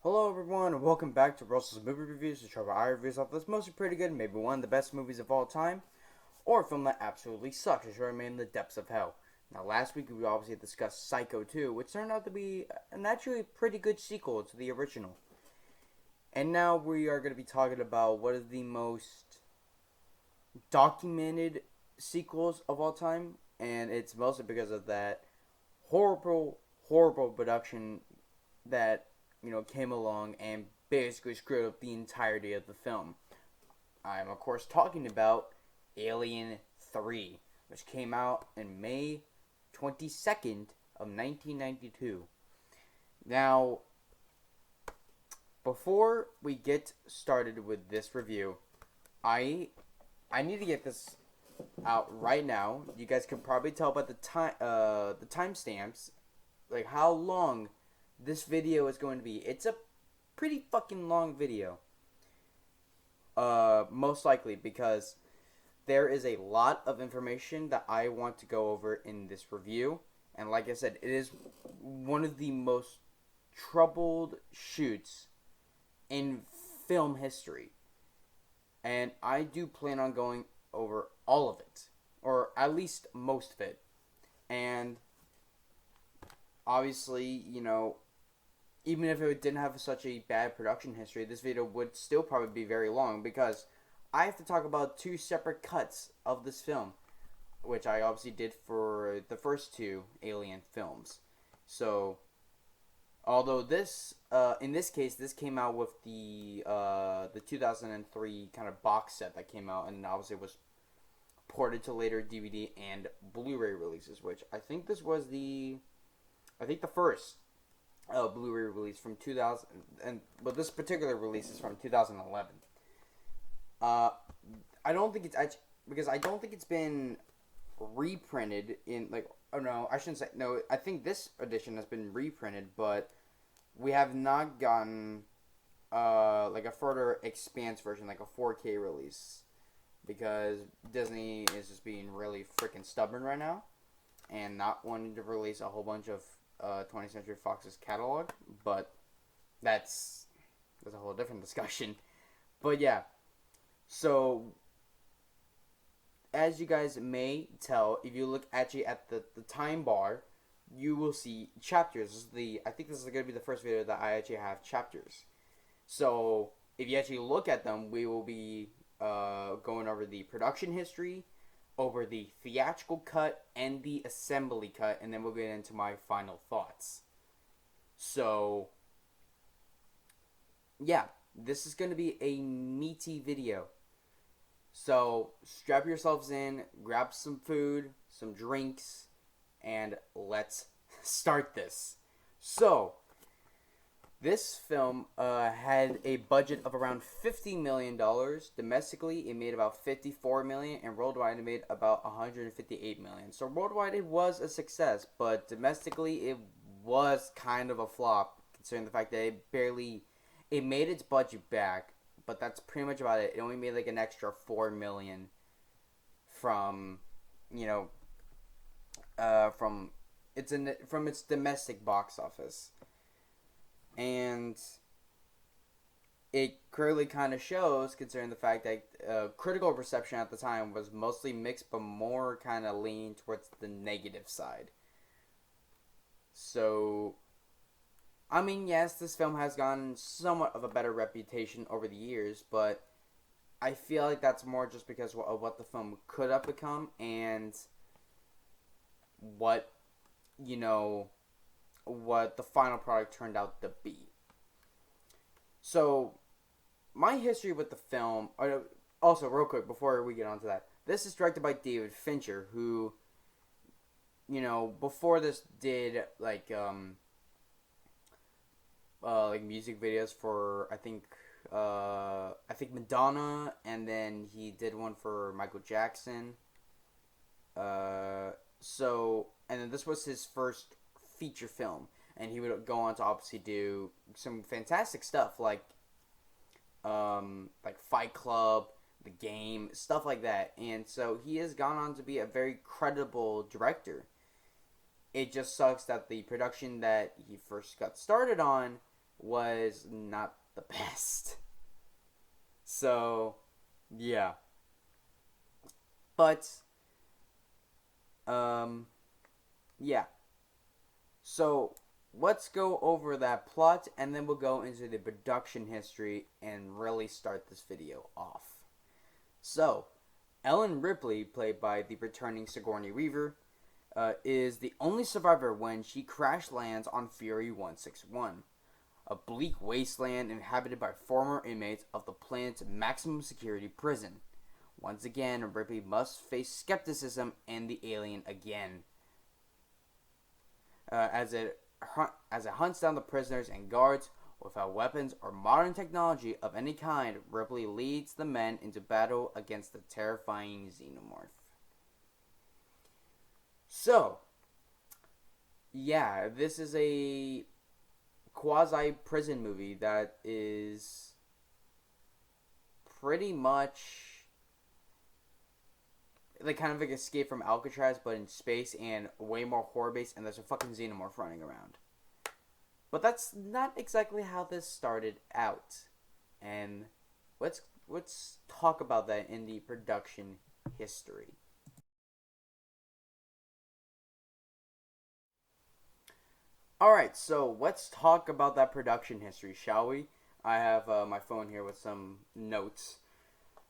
Hello everyone and welcome back to Russell's Movie Reviews, the show where I reviews off that's mostly pretty good, maybe one of the best movies of all time, or a film that absolutely sucks, as remain in the depths of hell. Now last week we obviously discussed Psycho 2, which turned out to be an actually pretty good sequel to the original. And now we are going to be talking about what is the most documented sequels of all time, and it's mostly because of that horrible production that came along and basically screwed up the entirety of the film. I'm of course talking about Alien 3, which came out in May 22nd of 1992. Now, before we get started with this review, I need to get this out right now. You guys can probably tell by the timestamps, like how long this video is going to be. It's a pretty fucking long video. Most likely because there is a lot of information that I want to go over in this review. And like I said, it is one of the most troubled shoots in film history. And I do plan on going over all of it, or at least most of it. And obviously, even if it didn't have such a bad production history, this video would still probably be very long because I have to talk about two separate cuts of this film, which I obviously did for the first two Alien films. So, although in this case, this came out with the 2003 kind of box set that came out, and obviously was ported to later DVD and Blu-ray releases, which I think this was the first Blu-ray release from 2000, but this particular release is from 2011. I don't think it's actually, because I don't think it's been reprinted in, like, oh no, I shouldn't say, no, I think this edition has been reprinted, but we have not gotten like a further expanse version, like a 4K release, because Disney is just being really freaking stubborn right now and not wanting to release a whole bunch of 20th Century Fox's catalog, but that's a whole different discussion. But yeah, so as you guys may tell, if you look actually at the time bar, you will see chapters. I think this is going to be the first video that I actually have chapters. So if you actually look at them, we will be going over the production history, over the theatrical cut and the assembly cut, and then we'll get into my final thoughts. So, yeah, this is going to be a meaty video. So, strap yourselves in, grab some food, some drinks, and let's start this. So, this film had a budget of around $50 million. Domestically, it made about $54 million, and worldwide, it made about $158 million. So worldwide, it was a success, but domestically, it was kind of a flop, considering the fact that it made its budget back, but that's pretty much about it. It only made like an extra $4 million from, from its domestic box office. And it clearly kind of shows, considering the fact that critical reception at the time was mostly mixed, but more kind of leaning towards the negative side. So, I mean, yes, this film has gotten somewhat of a better reputation over the years, but I feel like that's more just because of what the film could have become and what, what the final product turned out to be. So, my history with the film, also real quick before we get on to that, this is directed by David Fincher, who, before this did like music videos for I think Madonna, and then he did one for Michael Jackson. And then this was his first feature film, and he would go on to obviously do some fantastic stuff like Fight Club, The Game, stuff like that. And so he has gone on to be a very credible director. It just sucks that the production that he first got started on was not the best. So, yeah. But, yeah. So, let's go over that plot, and then we'll go into the production history and really start this video off. So, Ellen Ripley, played by the returning Sigourney Weaver, is the only survivor when she crash lands on Fury 161, a bleak wasteland inhabited by former inmates of the planet's maximum security prison. Once again, Ripley must face skepticism and the alien again. As it hunts down the prisoners and guards without weapons or modern technology of any kind, Ripley leads the men into battle against the terrifying xenomorph. So, yeah, this is a quasi-prison movie that is pretty much like kind of like Escape from Alcatraz, but in space and way more horror-based, and there's a fucking xenomorph running around. But that's not exactly how this started out. And let's talk about that in the production history. Alright, so let's talk about that production history, shall we? I have my phone here with some notes.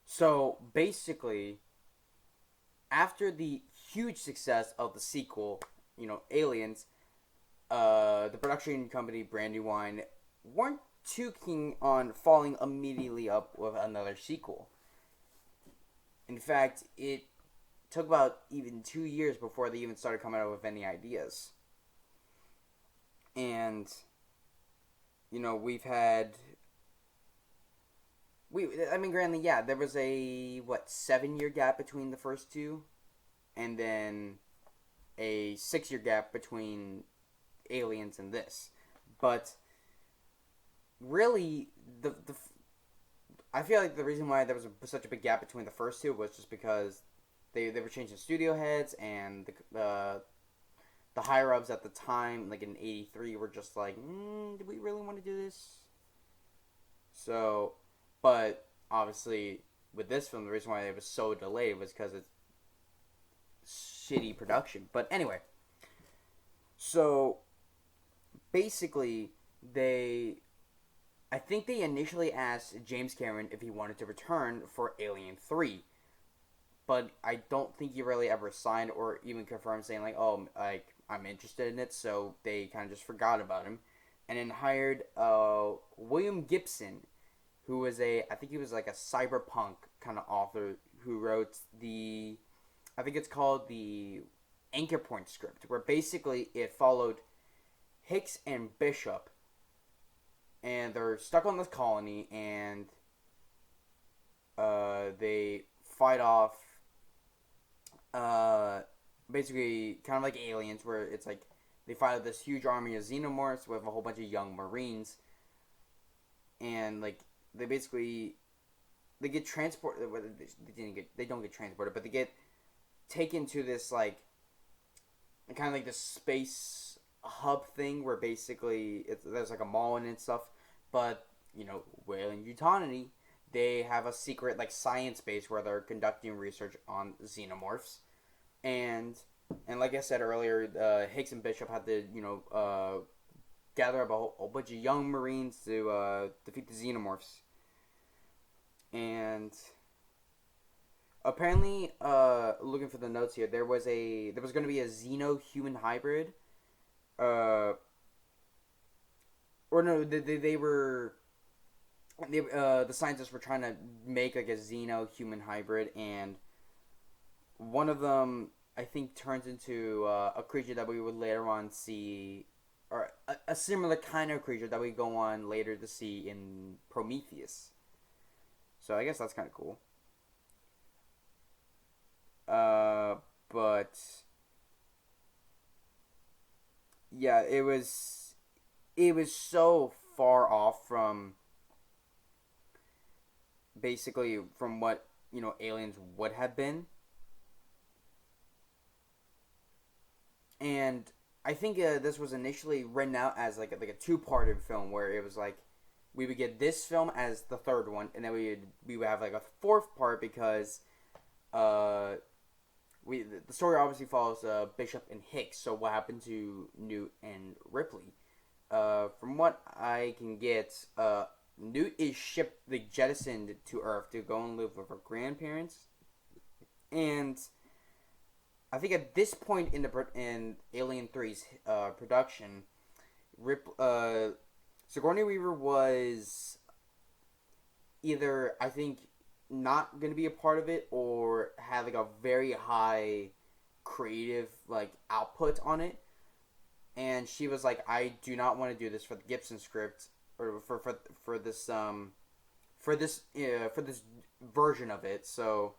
So, basically, after the huge success of the sequel, Aliens, the production company, Brandywine, weren't too keen on following immediately up with another sequel. In fact, it took about even 2 years before they even started coming out with any ideas. And, granted, yeah, there was a, 7-year gap between the first two, and then a 6-year gap between Aliens and this. But, really, I feel like the reason why there was such a big gap between the first two was just because they were changing studio heads, and the higher-ups at the time, like in 83, were just like, do we really want to do this? So, but obviously, with this film, the reason why it was so delayed was because it's shitty production. But anyway, so basically, I think they initially asked James Cameron if he wanted to return for Alien 3. But I don't think he really ever signed or even confirmed saying, I'm interested in it, so they kind of just forgot about him. And then hired William Gibson, who was I think he was like a cyberpunk kind of author who wrote I think it's called the Anchor Point script, where basically it followed Hicks and Bishop, and they're stuck on this colony, and they fight off basically kind of like Aliens, where it's like they fight this huge army of xenomorphs with a whole bunch of young Marines, and like they get transported. They don't get transported, but they get taken to this like kind of like this space hub thing where basically there's like a mall and stuff, but Weyland Yutani, they have a secret like science base where they're conducting research on xenomorphs, and like I said earlier, Hicks and Bishop had to gather up a whole bunch of young Marines to defeat the xenomorphs, and apparently, looking for the notes here, there was going to be a xeno-human hybrid, or no, the scientists were trying to make like a xeno-human hybrid, and one of them, I think, turns into a creature that we would later on see, or a similar kind of creature that we go on later to see in Prometheus. So I guess that's kind of cool. But yeah, it was so far off from basically from what Aliens would have been, and I think this was initially written out as like a two-parted film where it was like we would get this film as the third one, and then we would have like a fourth part because uh the story obviously follows Bishop and Hicks. So what happened to Newt and Ripley? From what I can get, Newt is shipped, like jettisoned to Earth to go and live with her grandparents, and I think at this point in Alien 3's production, Sigourney Weaver was either, I think, not going to be a part of it or had like a very high creative like output on it, and she was like, I do not want to do this for the Gibson script or for this version of it. So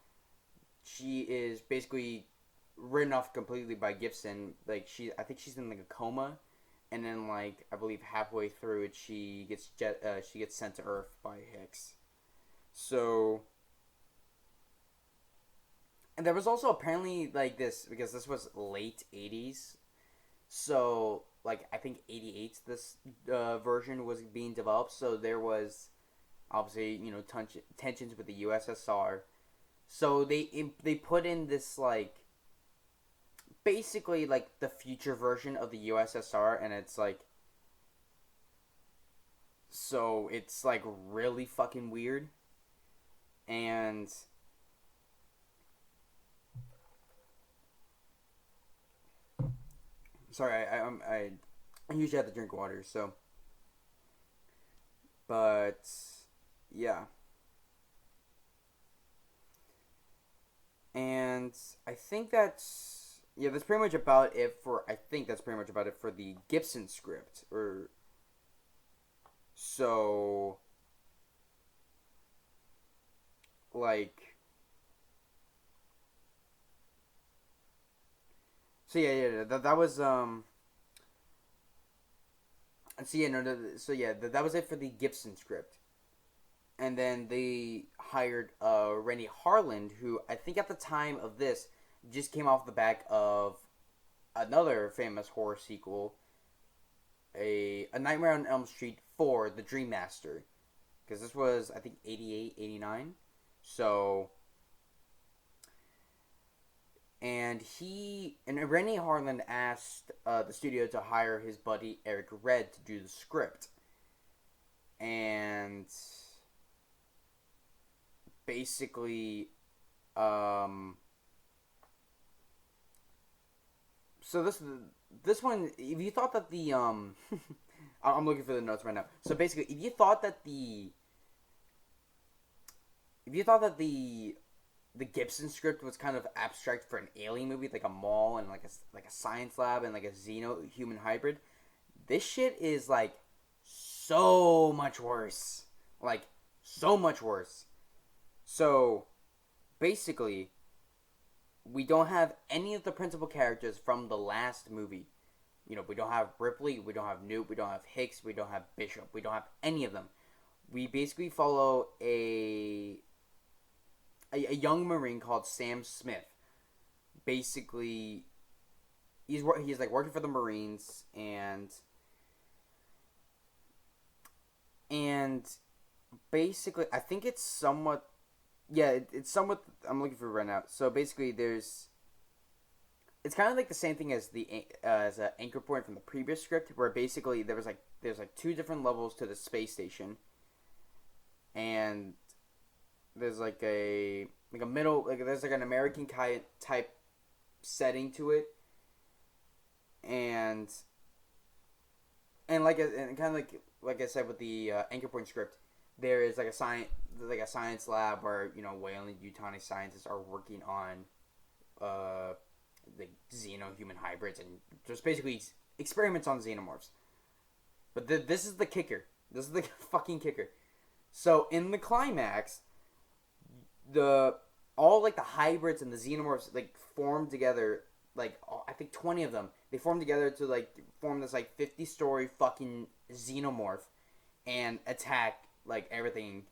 she is basically written off completely by Gibson. Like I think she's in like a coma, and then like I believe halfway through it, she gets sent to Earth by Hicks. So, and there was also apparently like this because this was late '80s. So like I think '88 this version was being developed. So there was obviously tensions with the USSR. So they put in this like basically like the future version of the USSR, and it's like so it's like really fucking weird. And sorry, I usually have to drink water, so but yeah. And I think that's pretty much about it for the Gibson script. Or so like so yeah that was so yeah no so yeah that was it for the Gibson script. And then they hired Rennie Harland, who I think at the time of this just came off the back of another famous horror sequel, a Nightmare on Elm Street 4, The Dream Master. Because this was, I think, 88, 89. So, and Rennie Harland asked the studio to hire his buddy Eric Red to do the script. And basically, so this one, if you thought that the I'm looking for the notes right now. So basically, if you thought that the Gibson script was kind of abstract for an alien movie, like a mall and like a science lab and like a xeno human hybrid, this shit is like so much worse. Like so much worse. So basically, we don't have any of the principal characters from the last movie. We don't have Ripley, we don't have Newt, we don't have Hicks, we don't have Bishop, we don't have any of them. We basically follow a young Marine called Sam Smith. Basically, he's like working for the Marines, and basically, I think it's somewhat. Yeah, it's somewhat. I'm looking for it right now. So basically, it's kind of like the same thing as as an anchor point from the previous script, where basically there's like two different levels to the space station, and there's like a middle, like there's like an American type setting to it, and kind of like I said with the anchor point script, there is like a science lab where Wayland-Yutani scientists are working on the xeno-human hybrids and just basically experiments on xenomorphs. But this is the kicker. This is the fucking kicker. So in the climax, all like the hybrids and the xenomorphs like form together. Like I think 20 of them. They form together to like form this like 50-story fucking xenomorph and attack like everything.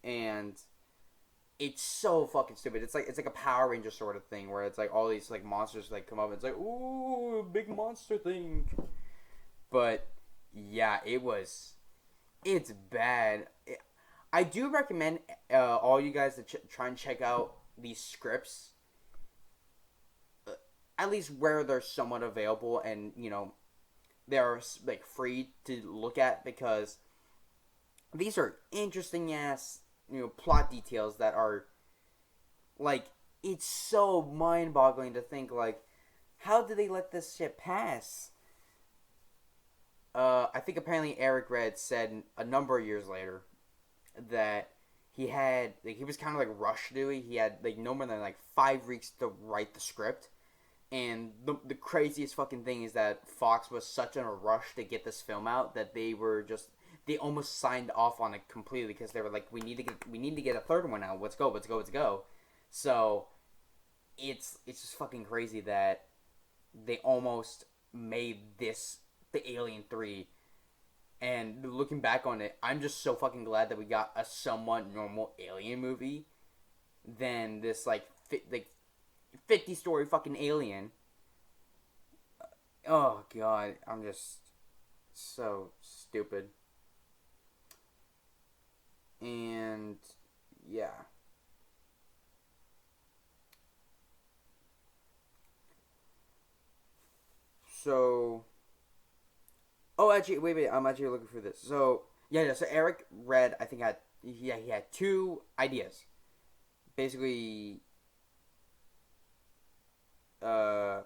And It's so fucking stupid. It's like a Power Ranger sort of thing where it's like all these like monsters like come up and it's like ooh big monster thing. But yeah, it's bad. I do recommend all you guys to try and check out these scripts, at least where they're somewhat available and they're like free to look at, because these are interesting ass plot details that are like, it's so mind boggling to think like, how did they let this shit pass? I think apparently Eric Red said a number of years later that he was kind of like rushed to it. He had like no more than like 5 weeks to write the script, and the craziest fucking thing is that Fox was such in a rush to get this film out that they almost signed off on it completely, because they were like, we need to get a third one out. Let's go. So it's just fucking crazy that they almost made this the Alien 3. And looking back on it, I'm just so fucking glad that we got a somewhat normal Alien movie than this like 50-story fucking Alien. Oh god, I'm just so stupid. And yeah. So, oh, actually, wait. I'm actually looking for this. So, yeah. So Eric Red, I think he had 2 ideas. Basically, uh,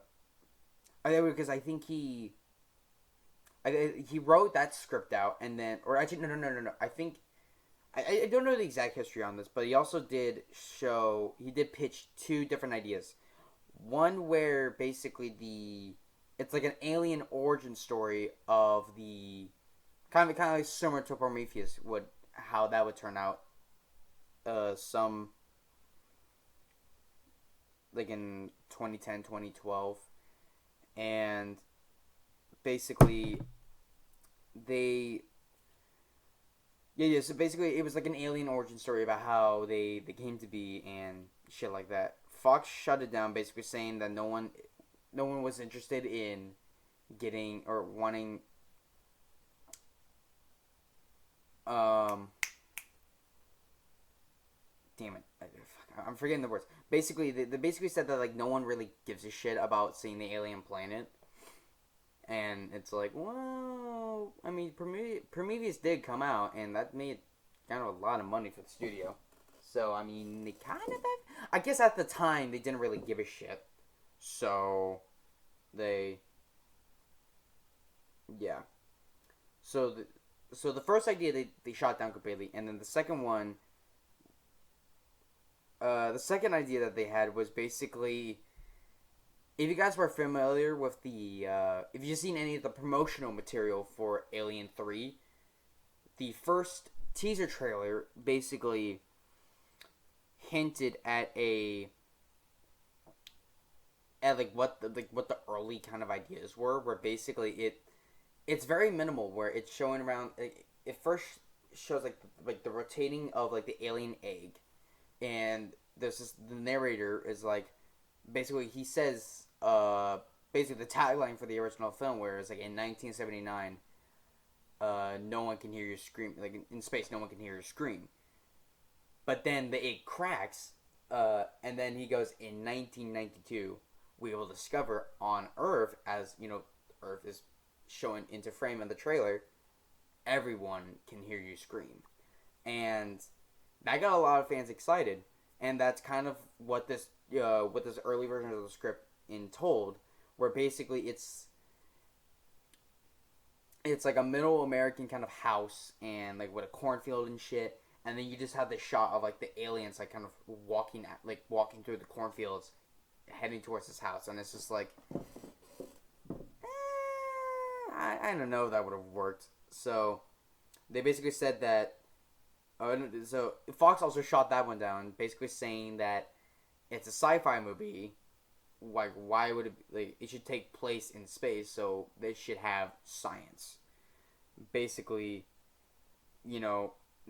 because I think he wrote that script out, and then, or actually, no. I think I don't know the exact history on this, but he also he did pitch 2 different ideas. One where basically it's like an alien origin story of the kind of like similar to Prometheus, how that would turn out. Some like in 2010, 2012, and basically they yeah. So basically, it was like an alien origin story about how they came to be and shit like that. Fox shut it down, basically saying that no one was interested in getting or wanting damn it, I'm forgetting the words. Basically, they basically said that like no one really gives a shit about seeing the alien planet, and it's like, well, I mean, Prometheus did come out, and that made kind of a lot of money for the studio. So I mean, they kind of I guess at the time they didn't really give a shit. So they yeah. So the first idea they shot down completely, and then the second one, the second idea that they had was basically, if you guys were familiar with if you've seen any of the promotional material for Alien 3, the first teaser trailer basically hinted at like what the early kind of ideas were, where basically it's very minimal, where it's showing around. It first shows like the rotating of like the alien egg, and the narrator is like, basically he says basically the tagline for the original film, where it's like, in 1979, no one can hear you scream, like in space no one can hear you scream. But then the egg cracks, and then he goes, in 1992 we will discover on Earth, as Earth is shown into frame in the trailer, everyone can hear you scream. And that got a lot of fans excited, and that's kind of what this early version of the script told, where basically it's like a middle American kind of house, and like with a cornfield and shit, and then you just have this shot of like the aliens like kind of walking through the cornfields, heading towards this house, and it's just like, I don't know if that would have worked. So they basically said that. So Fox also shot that one down, basically saying that it's a sci-fi movie. Like, why would it should take place in space, so they should have science. Basically,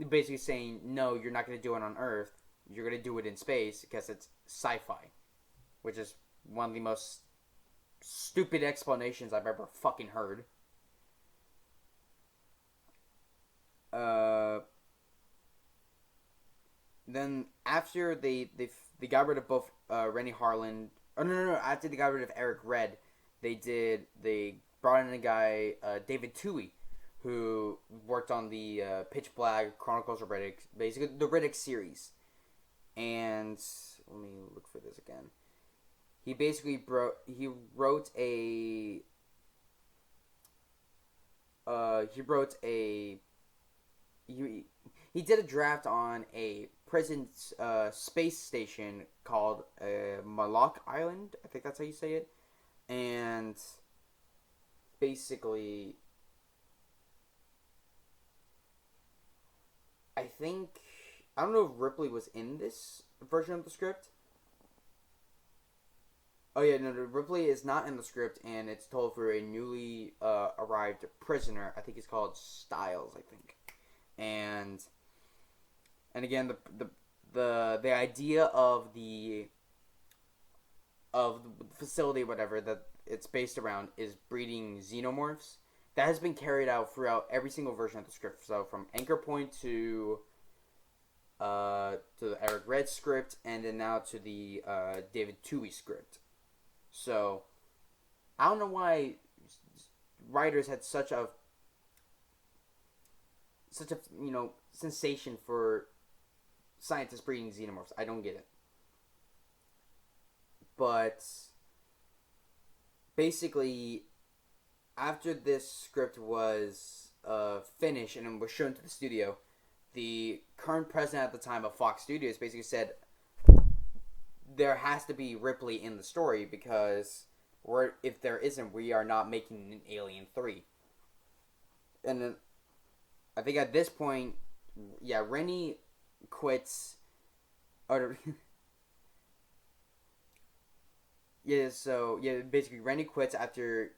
basically saying, no, you're not going to do it on Earth. you're gonna do it in space because it's sci-fi, which is one of the most stupid explanations I've ever fucking heard. Then after they got rid of both Rennie Harlan. Oh no. After they got rid of Eric Red, they brought in a guy, David Twohy, who worked on the Pitch Black, Chronicles of Riddick, basically the Riddick series. And let me look for this again. He basically wrote a he did a draft on a prison space station called Malak Island. I think that's how you say it. And basically, I don't know if Ripley was in this version of the script. Oh yeah, no, Ripley is not in the script, and it's told for a newly arrived prisoner. I think he's called Styles, I think. And again, the idea of the facility, whatever that it's based around, is breeding xenomorphs. That has been carried out throughout every single version of the script. So from Anchor Point to the Eric Red script, and then now to the David Twohy script. So I don't know why writers had such a sensation for scientists breeding xenomorphs. I don't get it. But basically, after this script was finished and was shown to the studio, the current president at the time of Fox Studios basically said there has to be Ripley in the story because if there isn't, we are not making an Alien 3. And then I think at this point, yeah, Rennie quits. Basically Rennie quits after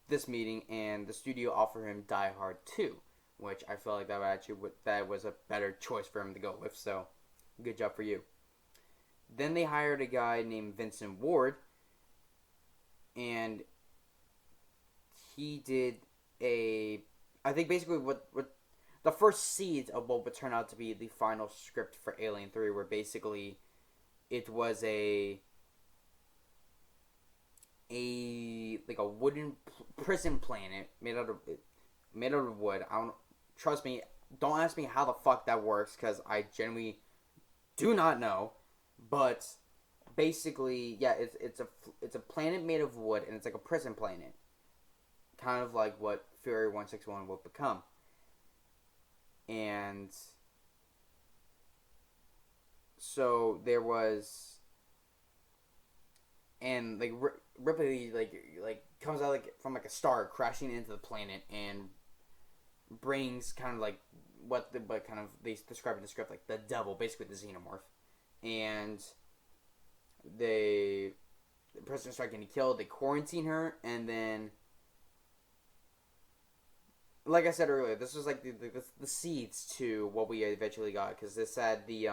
this meeting, and the studio offered him Die Hard 2, which I felt like that was a better choice for him to go with. So, good job for you. Then they hired a guy named Vincent Ward, and he did I think basically what the first seeds of what would turn out to be the final script for Alien 3, where basically it was a wooden prison planet made out of wood. Trust me, don't ask me how the fuck that works, because I genuinely do not know. But basically, yeah, it's a planet made of wood, and it's like a prison planet, kind of like what Fury 161 will become. And so there was, and like Ripley like comes out from a star crashing into the planet and brings kind of like what they describe in the script like the devil, basically the xenomorph. And the president started getting killed. They quarantine her, and then, like I said earlier, this was like the seeds to what we eventually got, because this had the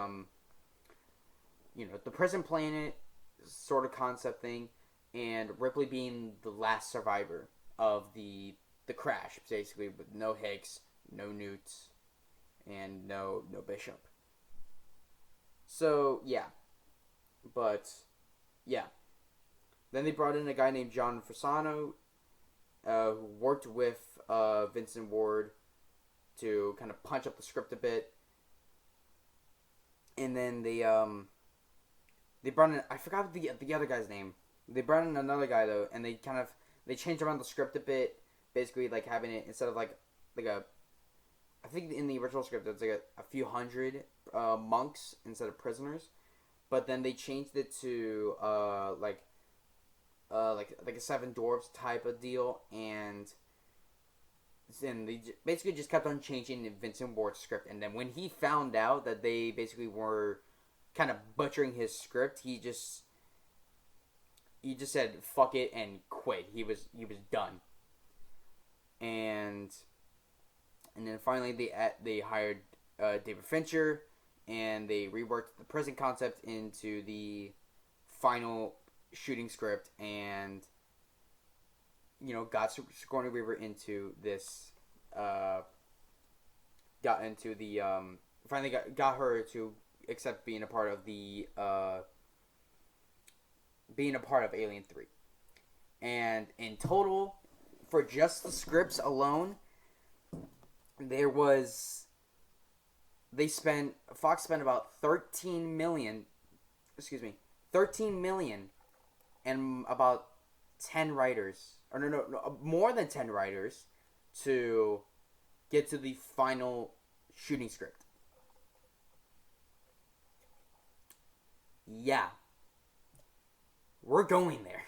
the prison planet sort of concept thing, and Ripley being the last survivor of the crash, basically, with no Hicks, no Newts, and no Bishop. So, yeah. But, yeah. Then they brought in a guy named John Fasano, who worked with Vincent Ward to kind of punch up the script a bit. And then they brought in, I forgot the other guy's name. They brought in another guy, though, and they changed around the script a bit, basically, like, having it, instead of, like a, I think in the original script, it's like a few hundred monks instead of prisoners, but then they changed it to like a seven dwarves type of deal, and then they basically just kept on changing Vincent Ward's script. And then when he found out that they basically were kind of butchering his script, he just said fuck it and quit. He was done. And then finally they hired David Fincher, and they reworked the prison concept into the final shooting script, and got Sigourney Weaver into this. Got into the finally got her to accept being a part of the being a part of Alien 3. And in total, for just the scripts alone, Fox spent about 13 million and about 10 writers, or no, more than 10 writers to get to the final shooting script. Yeah. We're going there.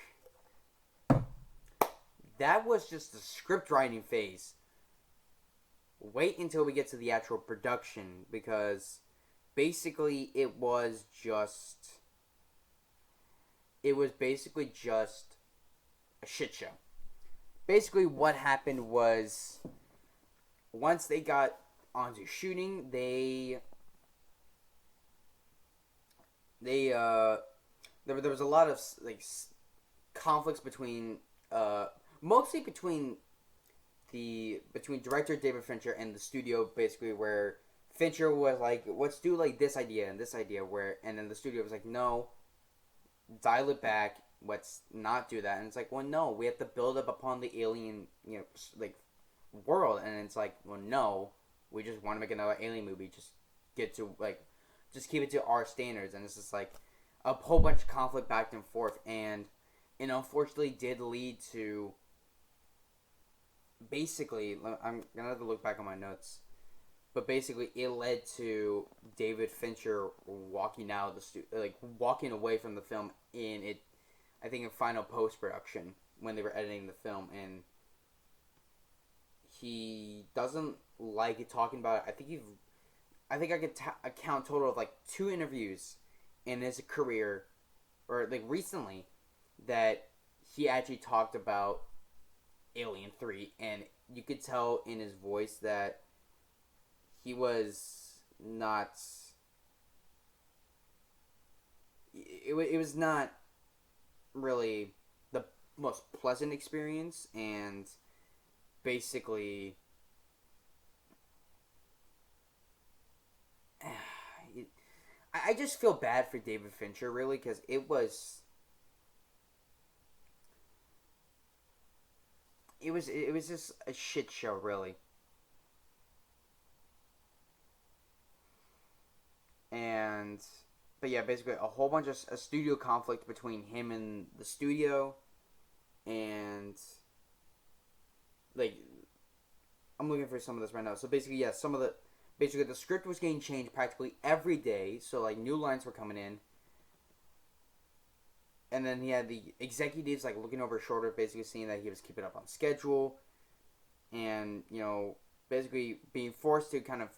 That was just the script writing phase. Wait until we get to the actual production, because basically it was basically just a shit show. Basically what happened was, once they got onto shooting, there was a lot of conflicts between mostly between director David Fincher and the studio, basically, where Fincher was like, let's do this idea and this idea, and then the studio was like, no, dial it back, let's not do that. And it's like, well, no, we have to build up upon the alien world. And it's like, well, no, we just want to make another alien movie, just keep it to our standards. And it's just like a whole bunch of conflict back and forth, and it unfortunately did lead to, basically, I'm gonna have to look back on my notes, but basically it led to David Fincher walking out of the studio, walking away from the film in final post-production when they were editing the film, and he doesn't like it talking about it. I think I could account total of 2 interviews in his career, or recently, that he actually talked about Alien 3, and you could tell in his voice that he was not. It was not really the most pleasant experience, and basically, I just feel bad for David Fincher, really, because it was just a shit show, really. But yeah, basically a whole bunch of a studio conflict between him and the studio, and I'm looking for some of this right now. So basically, yeah, basically the script was getting changed practically every day, so new lines were coming in. And then he had the executives looking over his shoulder, basically seeing that he was keeping up on schedule, and basically being forced to kind of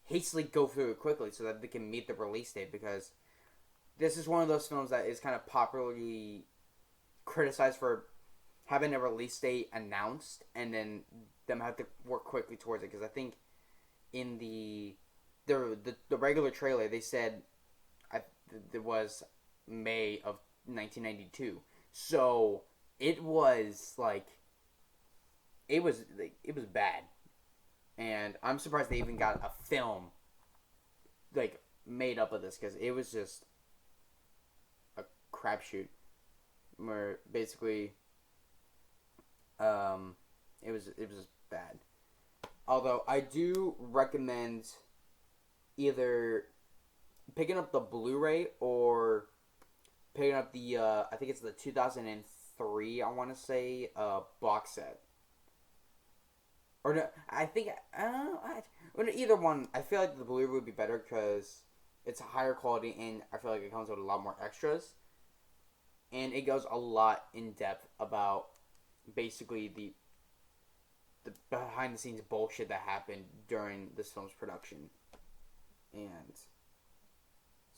hastily go through it quickly so that they can meet the release date, because this is one of those films that is kind of popularly criticized for having a release date announced and then them have to work quickly towards it. Because I think in the regular trailer they said it was May of 1992, so it was bad, and I'm surprised they even got a film made up of this, because it was just a crapshoot, where basically it was bad. Although I do recommend either picking up the Blu-ray or picking up the I think it's the 2003, I want to say, box set. Or no, I think either one. I feel like the Blu-ray would be better because it's a higher quality, and I feel like it comes with a lot more extras, and it goes a lot in depth about basically the behind the scenes bullshit that happened during this film's production, and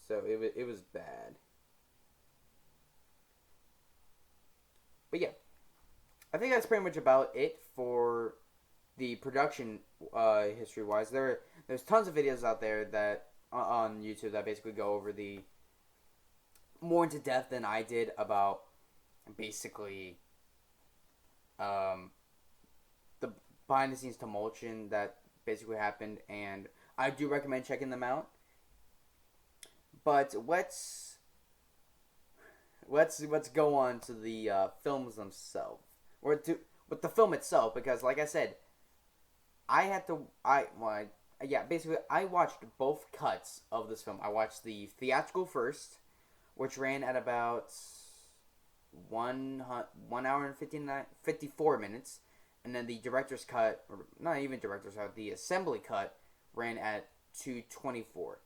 so it was bad. But yeah, I think that's pretty much about it for the production history wise. There's tons of videos out there that on YouTube that basically go over the more into depth than I did about basically um, the behind the scenes tumultuation that basically happened, and I do recommend checking them out. But let's go on to the films themselves, or to with the film itself, because like I said, I had to I well I, yeah, basically I watched both cuts of this film. I watched the theatrical first, which ran at about 1 hour and 54 minutes, and then the director's cut, or not even director's cut, the assembly cut ran at 2:24,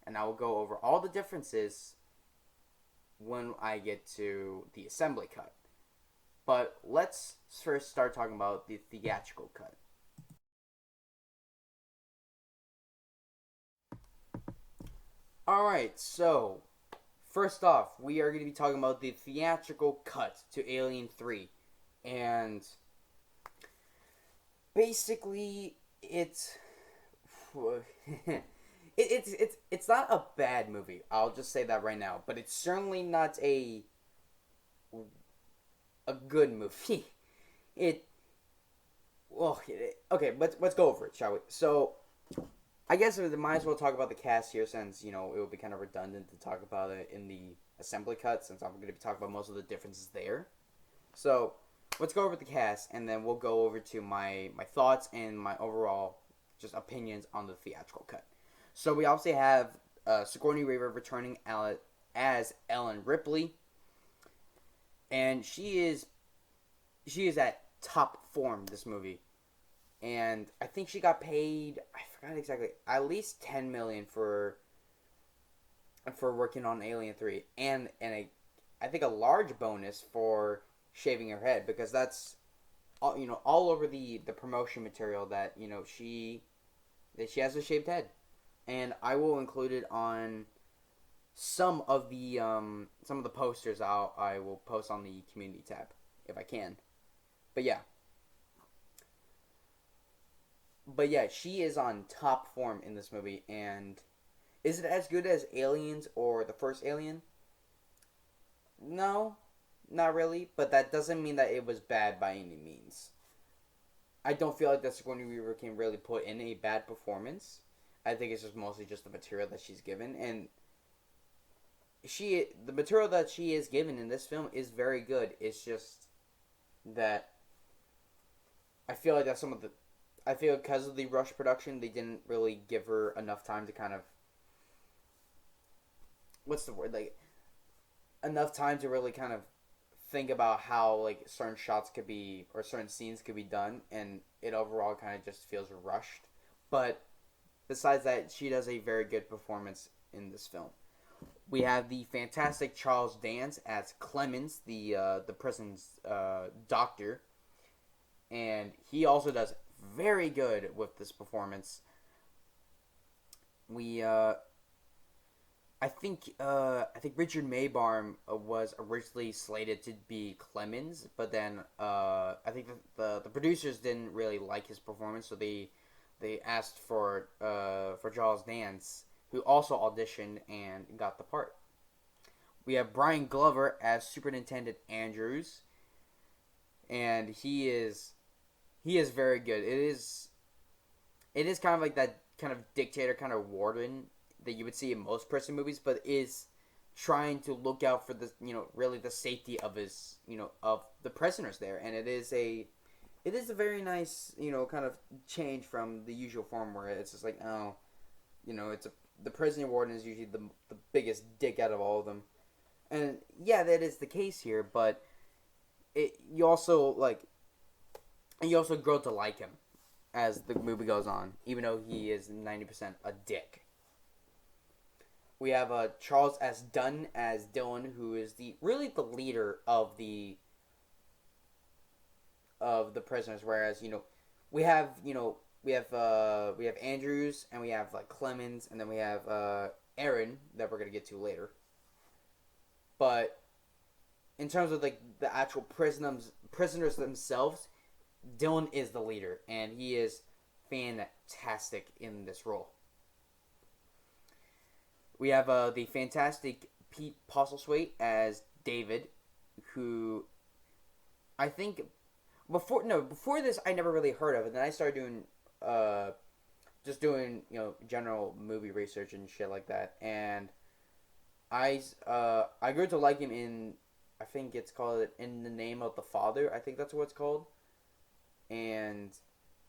and I will go over all the differences when I get to the assembly cut. But let's first start talking about the theatrical cut. Alright, so first off, we are going to be talking about the theatrical cut to Alien 3. And basically, it's not a bad movie. I'll just say that right now, but it's certainly not a good movie. It well, okay, let's go over it, shall we? So, I guess we might as well talk about the cast here, since it would be kind of redundant to talk about it in the assembly cut, since I'm going to be talking about most of the differences there. So, let's go over the cast, and then we'll go over to my thoughts and my overall just opinions on the theatrical cut. So we obviously have Sigourney Weaver returning as Ellen Ripley, and she is at top form this movie, and I think she got paid, I forgot exactly, at least $10 million for working on Alien 3, and I think a large bonus for shaving her head, because that's all over the promotion material that she has a shaved head, and I will include it on some of the posters I will post on the community tab if I can. But yeah, she is on top form in this movie. And is it as good as Aliens or the first Alien? No, not really. But that doesn't mean that it was bad by any means. I don't feel like that Sigourney Weaver can really put in a bad performance. I think it's just mostly just the material that she's given, and the material that she is given in this film is very good. It's just that I feel like I feel because of the rush production, they didn't really give her enough time to kind of, what's the word, like, enough time to really kind of think about how like certain shots could be, or certain scenes could be done, and it overall kind of just feels rushed. But besides that, she does a very good performance in this film. We have the fantastic Charles Dance as Clemens, the prison's doctor, and he also does very good with this performance. I think Richard Maybaum was originally slated to be Clemens, but then I think the producers didn't really like his performance, so they asked for Charles Dance, who also auditioned and got the part. We have Brian Glover as Superintendent Andrews, and he is very good. It is kind of like that kind of dictator, kind of warden that you would see in most prison movies, but is trying to look out for the really the safety of his of the prisoners there, and it is a very nice kind of change from the usual form where it's just like, oh, the prison warden is usually the biggest dick out of all of them, and yeah, that is the case here, but you also grow to like him as the movie goes on, even though he is 90% a dick. We have Charles S. Dunn as Dylan, who is really the leader of the prisoners. Whereas we have Andrews, and we have like Clemens, and then we have Aaron that we're gonna get to later. But in terms of like the actual prisoners themselves, Dylan is the leader, and he is fantastic in this role. We have the fantastic Pete Postlethwaite as David, who I think before this I never really heard of, and then I started doing just doing general movie research and shit like that, and I grew to like him in, I think it's called In the Name of the Father. I think that's what it's called, and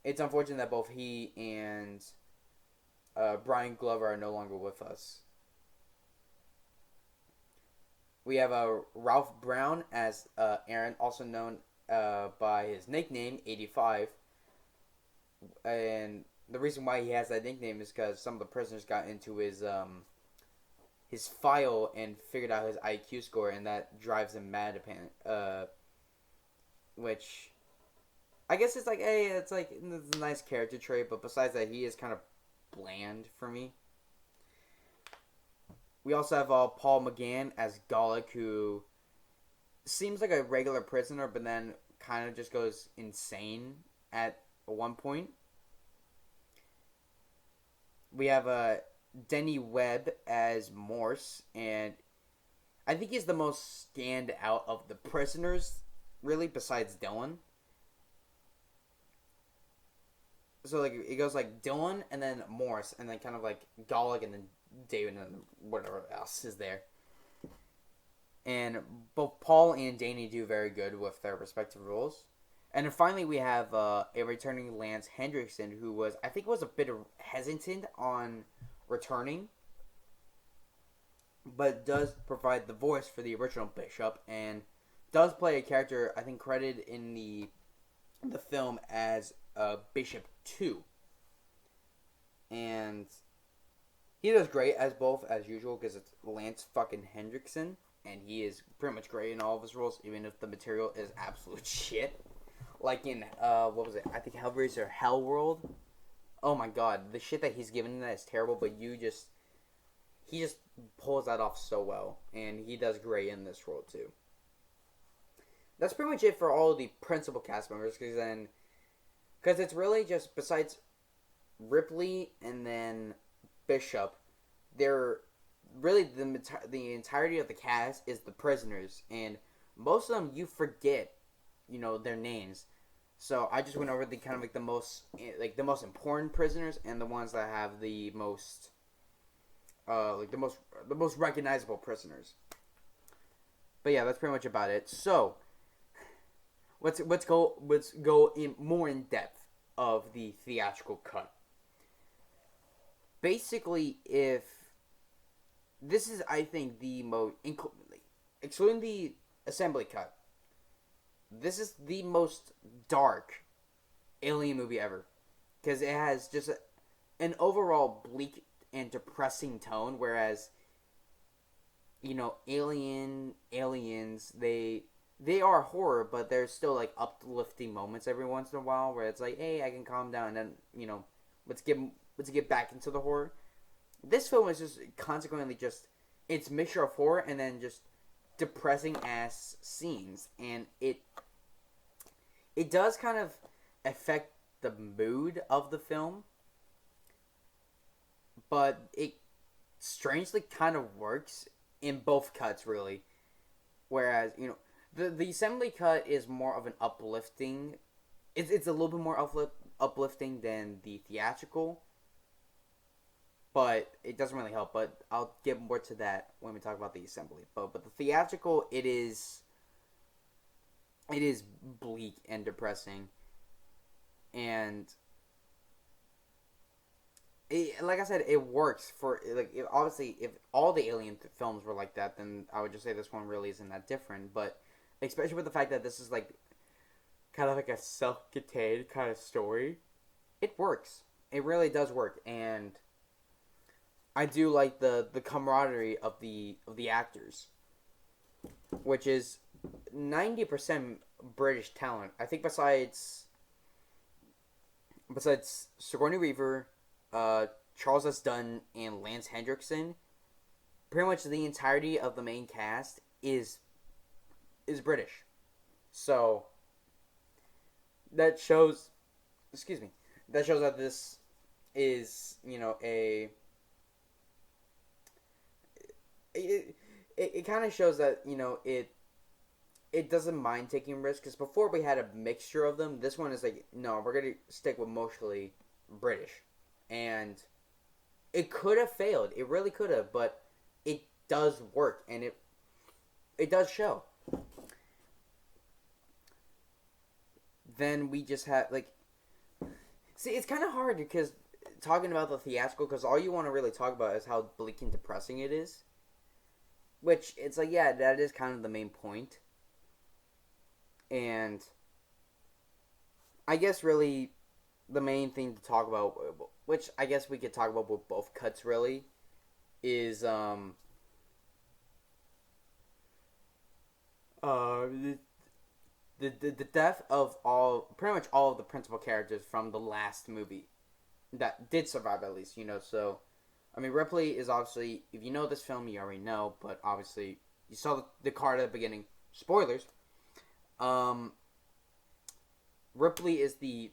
it's unfortunate that both he and Brian Glover are no longer with us. We have Ralph Brown as Aaron, also known by his nickname 85, and the reason why he has that nickname is because some of the prisoners got into his file and figured out his IQ score, and that drives him mad. Which I guess it's like, hey, it's a nice character trait, but besides that, he is kind of bland for me. We also have Paul McGann as Golic, who seems like a regular prisoner, but then kind of just goes insane at one point. We have Denny Webb as Morse, and I think he's the most scanned out of the prisoners, really, besides Dylan. So it goes Dylan and then Morse, and then kind of Golic and then David and whatever else is there. And both Paul and Danny do very good with their respective roles. And then finally we have a returning Lance Hendrickson, who I think was a bit hesitant on returning, but does provide the voice for the original Bishop, and does play a character I think credited in the film as Bishop 2. And he does great as both, as usual, because it's Lance fucking Hendrickson, and he is pretty much great in all of his roles, even if the material is absolute shit. Like in, what was it? I think Hellraiser Hellworld. Oh my god, the shit that he's given in that is terrible, but he just pulls that off so well, and he does great in this role too. That's pretty much it for all of the principal cast members, because it's really just, besides Ripley and then Bishop, they're really the entirety of the cast is the prisoners, and most of them you forget, their names. So I just went over the kind of the most important prisoners and the ones that have the most the most recognizable prisoners. But yeah, that's pretty much about it. So let's go in more in depth of the theatrical cut. Basically, if this is, I think, the most, excluding the assembly cut, this is the most dark Alien movie ever, because it has just an overall bleak and depressing tone, whereas aliens, they are horror, but there's still uplifting moments every once in a while where it's hey, I can calm down, and then let's get back into the horror. This film is just consequently just, it's mixture of horror and then just depressing ass scenes, and it does kind of affect the mood of the film, but it strangely kind of works in both cuts, really. Whereas the assembly cut is more of an uplifting. It's a little bit more uplifting than the theatrical, but it doesn't really help. But I'll get more to that when we talk about the assembly. But the theatrical, it is bleak and depressing, and like I said, it works for obviously, if all the Alien films were like that, then I would just say this one really isn't that different. But especially with the fact that this is kind of a self-contained kind of story, it works. It really does work, and I do like the camaraderie of the actors, which is 90% British talent. I think besides Sigourney Weaver, Charles S. Dunn, and Lance Hendrickson, pretty much the entirety of the main cast is British. So that shows that this is, it kind of shows that it doesn't mind taking risks, because before we had a mixture of them. This one is like, no, we're gonna stick with mostly British, and it could have failed. It really could have, but it does work, and it does show. Then we just had see, it's kind of hard because talking about the theatrical, because all you want to really talk about is how bleak and depressing it is. Which, it's like, yeah, that is kind of the main point. And I guess really the main thing to talk about, which I guess we could talk about with both cuts really, is the death of pretty much all of the principal characters from the last movie that did survive, at least. So I mean, Ripley is obviously, if you know this film, you already know, but obviously you saw the card at the beginning. Spoilers. Ripley is the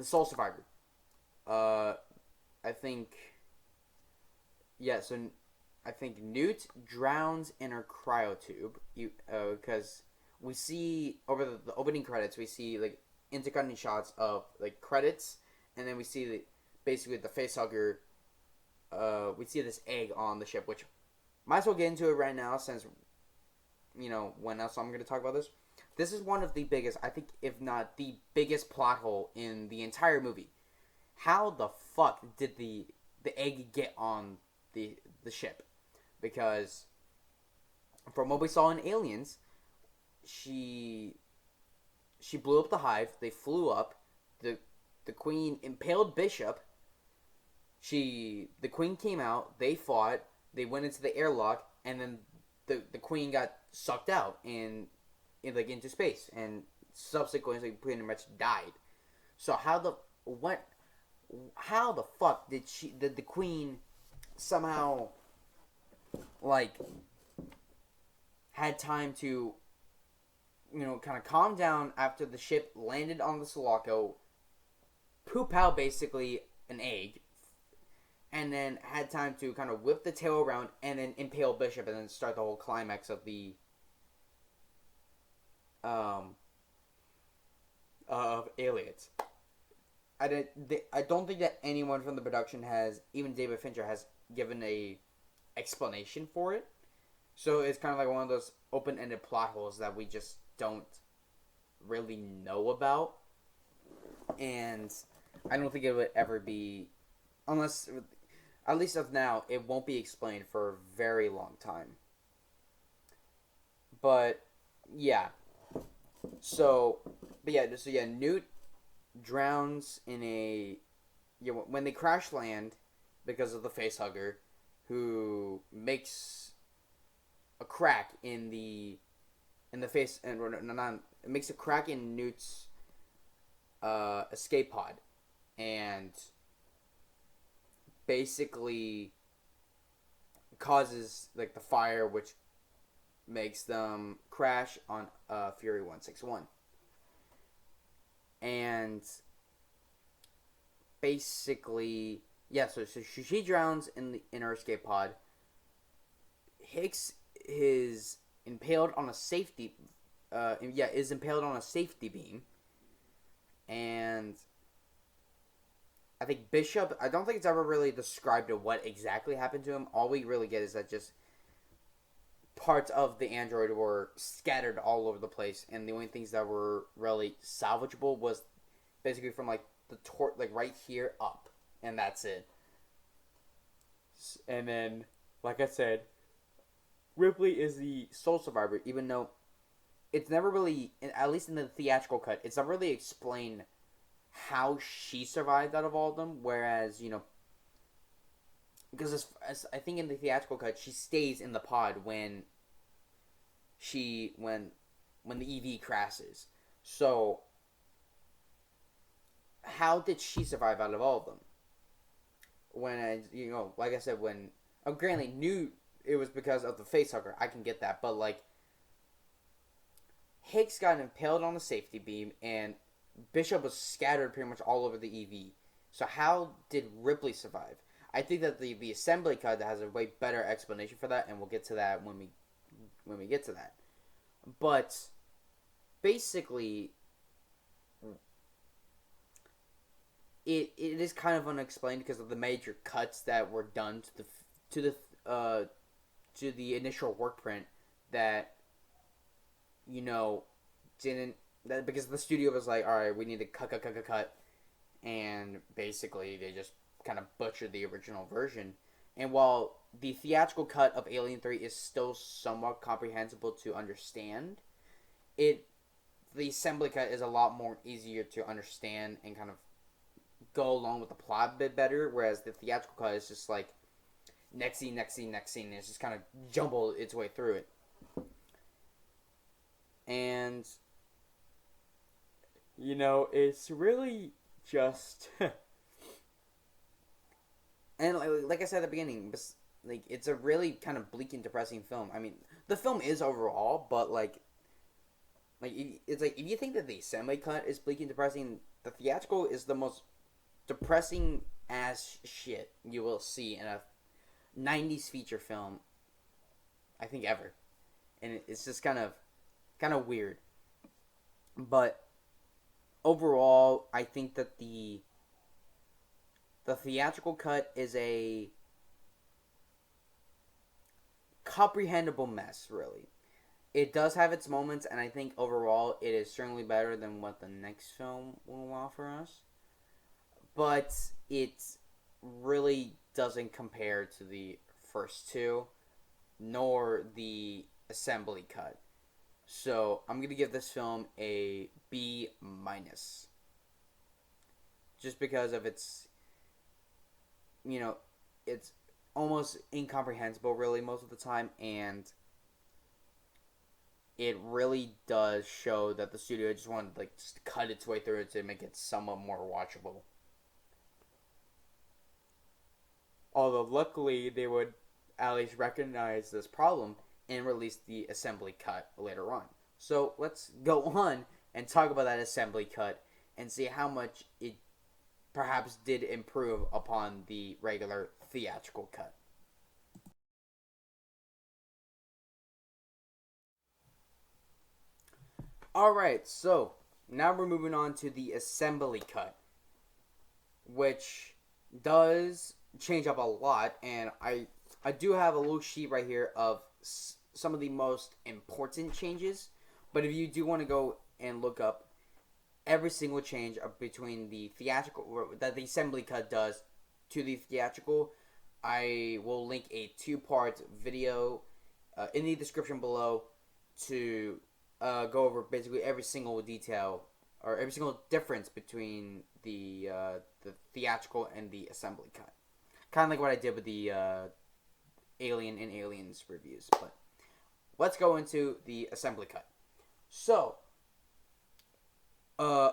sole survivor. I think, yeah, so I think Newt drowns in her cryotube. Because we see over the opening credits, we see like intercutting shots of like credits, and then we see basically the facehugger. We see this egg on the ship, which might as well get into it right now, since when else I'm going to talk about this. This is one of the biggest, I think, if not the biggest plot hole in the entire movie. How the fuck did the egg get on the ship? Because from what we saw in Aliens, she blew up the hive. They flew up. The Queen impaled Bishop. The Queen came out. They fought. They went into the airlock, and then the Queen got sucked out into space, and subsequently pretty much died. So how the fuck did the Queen somehow had time to kind of calm down after the ship landed on the Sulaco, poop out basically an egg, and then had time to kind of whip the tail around and then impale Bishop, and then start the whole climax of the of Aliens. I don't think that anyone from the production has, even David Fincher, has given a explanation for it. So it's kind of like one of those open-ended plot holes that we just don't really know about. And I don't think it would ever be, unless, at least of now, it won't be explained for a very long time. But, yeah. So Newt drowns in when they crash land because of the facehugger, who makes a crack in the face, and it makes a crack in Newt's escape pod, and basically causes the fire, which makes them crash on Fury 161. And basically, yeah, so she drowns in her escape pod. Hicks is impaled on a safety beam. And I think Bishop, I don't think it's ever really described what exactly happened to him. All we really get is that just parts of the android were scattered all over the place, and the only things that were really salvageable was basically from the right here up, and that's it. And then, like I said, Ripley is the sole survivor, even though it's never really, at least in the theatrical cut, it's not really explained how she survived out of all of them. Whereas, because as I think in the theatrical cut, she stays in the pod when the EV crashes. So how did she survive out of all of them? When like I said, granted knew it was because of the facehugger, I can get that, but Hicks got impaled on the safety beam, and Bishop was scattered pretty much all over the EV. So how did Ripley survive? I think that the assembly cut has a way better explanation for that, and we'll get to that when we when we get to that. But basically, it is kind of unexplained because of the major cuts that were done to the initial work print that didn't that because the studio was like, all right, we need to cut, and basically they just kind of butchered the original version. And while the theatrical cut of Alien 3 is still somewhat comprehensible to understand, the assembly cut is a lot more easier to understand and kind of go along with the plot a bit better, whereas the theatrical cut is just like next scene, and it's just kind of jumbled its way through it. And it's really just and like I said at the beginning, like it's a really kind of bleak and depressing film. I mean, the film is overall, but it's like if you think that the assembly cut is bleak and depressing, the theatrical is the most depressing ass shit you will see in a 90s feature film, I think, ever. And it's just kind of weird. But overall, I think that the theatrical cut is a comprehensible mess, really. It does have its moments, and I think overall it is certainly better than what the next film will offer us. But it really doesn't compare to the first two, nor the assembly cut. So I'm going to give this film a B-. Just because of its, it's almost incomprehensible really most of the time, and it really does show that the studio just wanted to just cut its way through it to make it somewhat more watchable. Although luckily they would at least recognize this problem and release the assembly cut later on. So let's go on and talk about that assembly cut and see how much it perhaps did improve upon the regular theatrical cut. Alright, so now we're moving on to the assembly cut, which does change up a lot, and I do have a little sheet right here of some of the most important changes, but if you do want to go and look up every single change between the theatrical that the assembly cut does to the theatrical, I will link a 2-part video in the description below to go over basically every single detail or every single difference between the theatrical and the assembly cut. Kind of like what I did with the Alien and Aliens reviews. But let's go into the assembly cut. So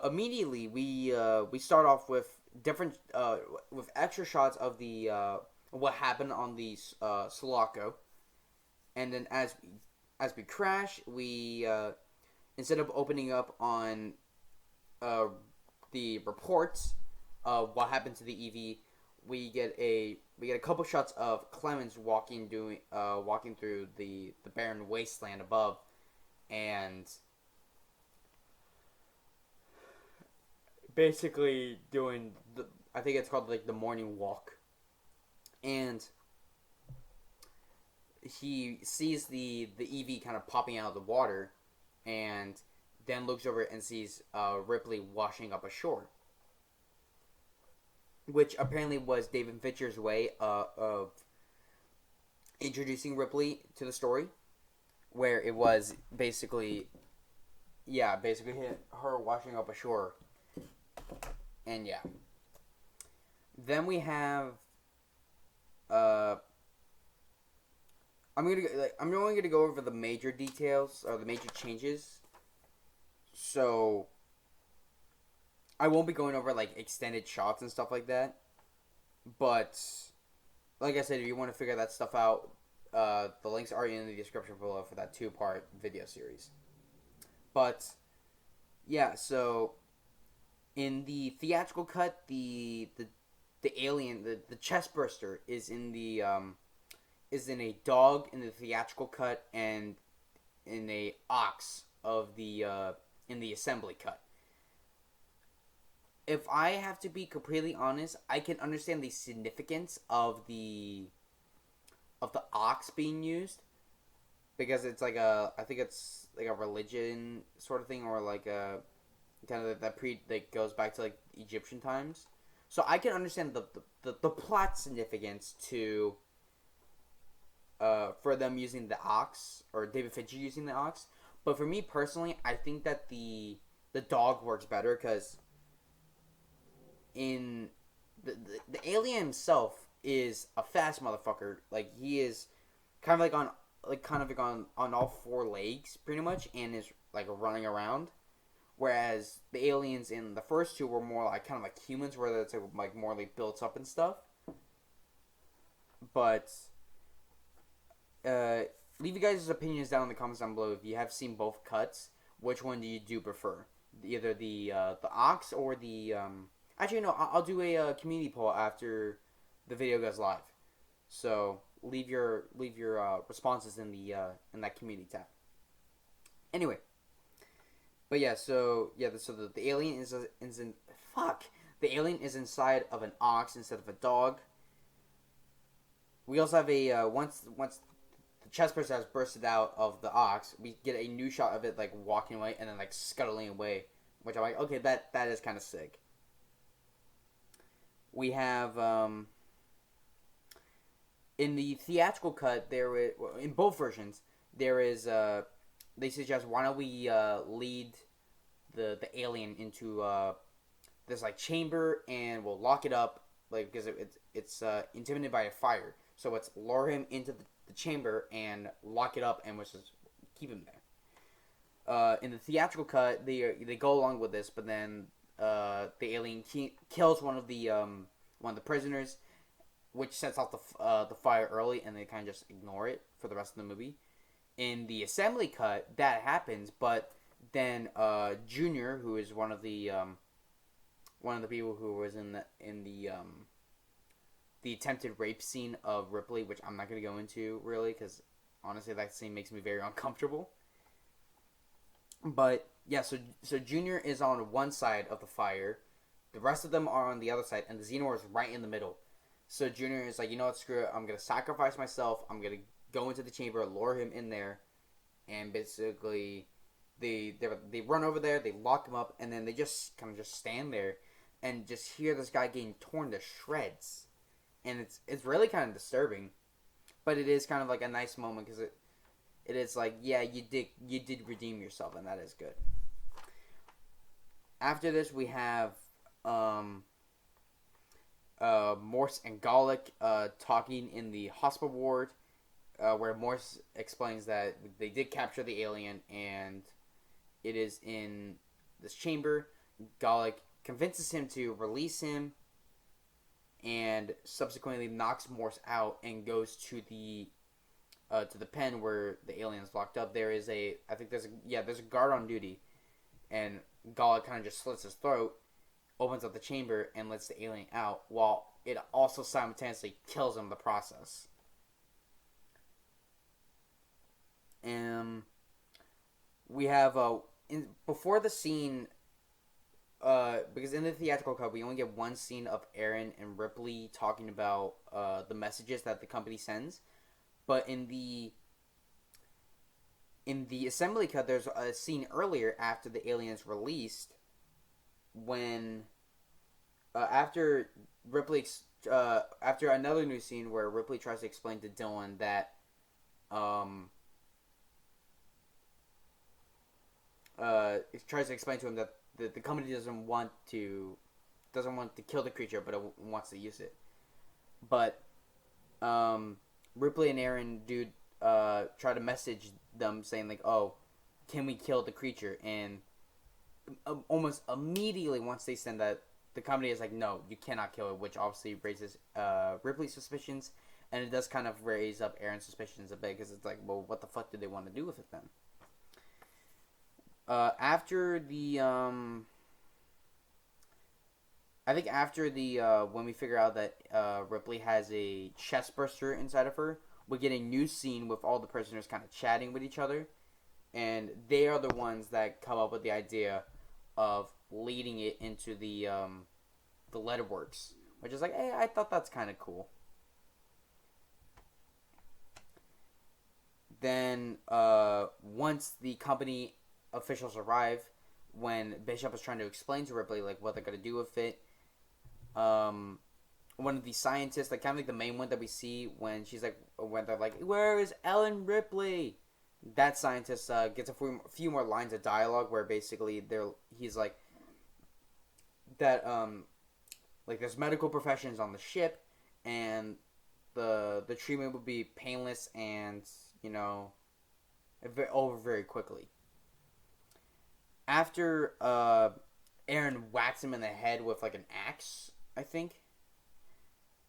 immediately we start off with different with extra shots of the what happened on the Sulaco, and then as we crash, we instead of opening up on the reports of what happened to the EV, we get a couple shots of Clemens walking through the barren wasteland above, and basically doing I think it's called the morning walk, and he sees the EV kind of popping out of the water, and then looks over and sees Ripley washing up ashore, which apparently was David Fincher's way of introducing Ripley to the story, where it was basically her washing up ashore, and then we have I'm only gonna go over the major details or the major changes. So I won't be going over extended shots and stuff like that. But like I said, if you want to figure that stuff out, the links are in the description below for that 2-part video series. But so in the theatrical cut, the alien, the chest burster is in a dog in the theatrical cut, and in a ox of the in the assembly cut. If I have to be completely honest, I can understand the significance of the ox being used, because it's like a, I think it's like a religion sort of thing, or like a kind of that goes back to like Egyptian times. So I can understand the plot significance to for them using the ox, or David Fincher using the ox. But for me personally, I think that the dog works better, because in the alien himself is a fast motherfucker. Like, he is kind of like on all four legs pretty much, and is like running around. Whereas the aliens in the first two were more like kind of like humans, where it's like more like built up and stuff. But leave you guys' opinions down in the comments down below if you have seen both cuts. Which one do you prefer? Either the ox or the actually no, I'll do a community poll after the video goes live. So leave your responses in that community tab. Anyway, but yeah, so the alien is in the alien is inside of an ox instead of a dog. We also have a once the chest burster has bursted out of the ox, we get a new shot of it like walking away and then like scuttling away, which I'm like, okay, that is kind of sick. We have in the theatrical cut, in both versions, there is they suggest, why don't we lead the alien into this like chamber, and we'll lock it up, like, because it's intimidated by a fire, so let's lure him into the chamber and lock it up, and let's just keep him there. In the theatrical cut, they go along with this, but then the alien kills one of the prisoners, which sets off the fire early, and they kind of just ignore it for the rest of the movie. In the assembly cut, that happens, but then Junior, who is one of the people who was in the attempted rape scene of Ripley, which I'm not going to go into really, because honestly that scene makes me very uncomfortable. But yeah, so Junior is on one side of the fire, the rest of them are on the other side, and the Xenomorph is right in the middle. So Junior is like, you know what, screw it, I'm going to sacrifice myself, I'm going to go into the chamber, lure him in there, and basically they run over there, they lock him up, and then they just kind of just stand there and just hear this guy getting torn to shreds. And it's really kind of disturbing, but it is kind of like a nice moment, because it is like, yeah, you did redeem yourself, and that is good. After this, we have Morse and Gallic talking in the hospital ward, where Morse explains that they did capture the alien and it is in this chamber. Gallic convinces him to release him, and subsequently knocks Morse out and goes to the pen where the alien's locked up. There's a guard on duty, and Gallic kind of just slits his throat, opens up the chamber, and lets the alien out, while it also simultaneously kills him in the process. And we have before the scene, because in the theatrical cut we only get one scene of Aaron and Ripley talking about the messages that the company sends, but in the assembly cut there's a scene earlier after the alien's released, when after another new scene where Ripley tries to explain to Dylan that it tries to explain to him that the company doesn't want to kill the creature, but it wants to use it. But Ripley and Aaron try to message them saying like, oh, can we kill the creature? And almost immediately once they send that, the company is like, no, you cannot kill it, which obviously raises Ripley's suspicions, and it does kind of raise up Aaron's suspicions a bit, because it's like, well, what the fuck did they want to do with it then? After the when we figure out that Ripley has a chest burster inside of her, we get a new scene with all the prisoners kind of chatting with each other, and they are the ones that come up with the idea of leading it into the letterworks, which is like, hey, I thought that's kind of cool. Then once the company officials arrive, when Bishop is trying to explain to Ripley like what they're gonna do with it, one of the scientists, like kind of like the main one that we see when she's like, when they're like, where is Ellen Ripley? That scientist gets a few more lines of dialogue where basically he's like that like there's medical professions on the ship, and the treatment would be painless and over very quickly. After Aaron whacks him in the head with like an axe, I think,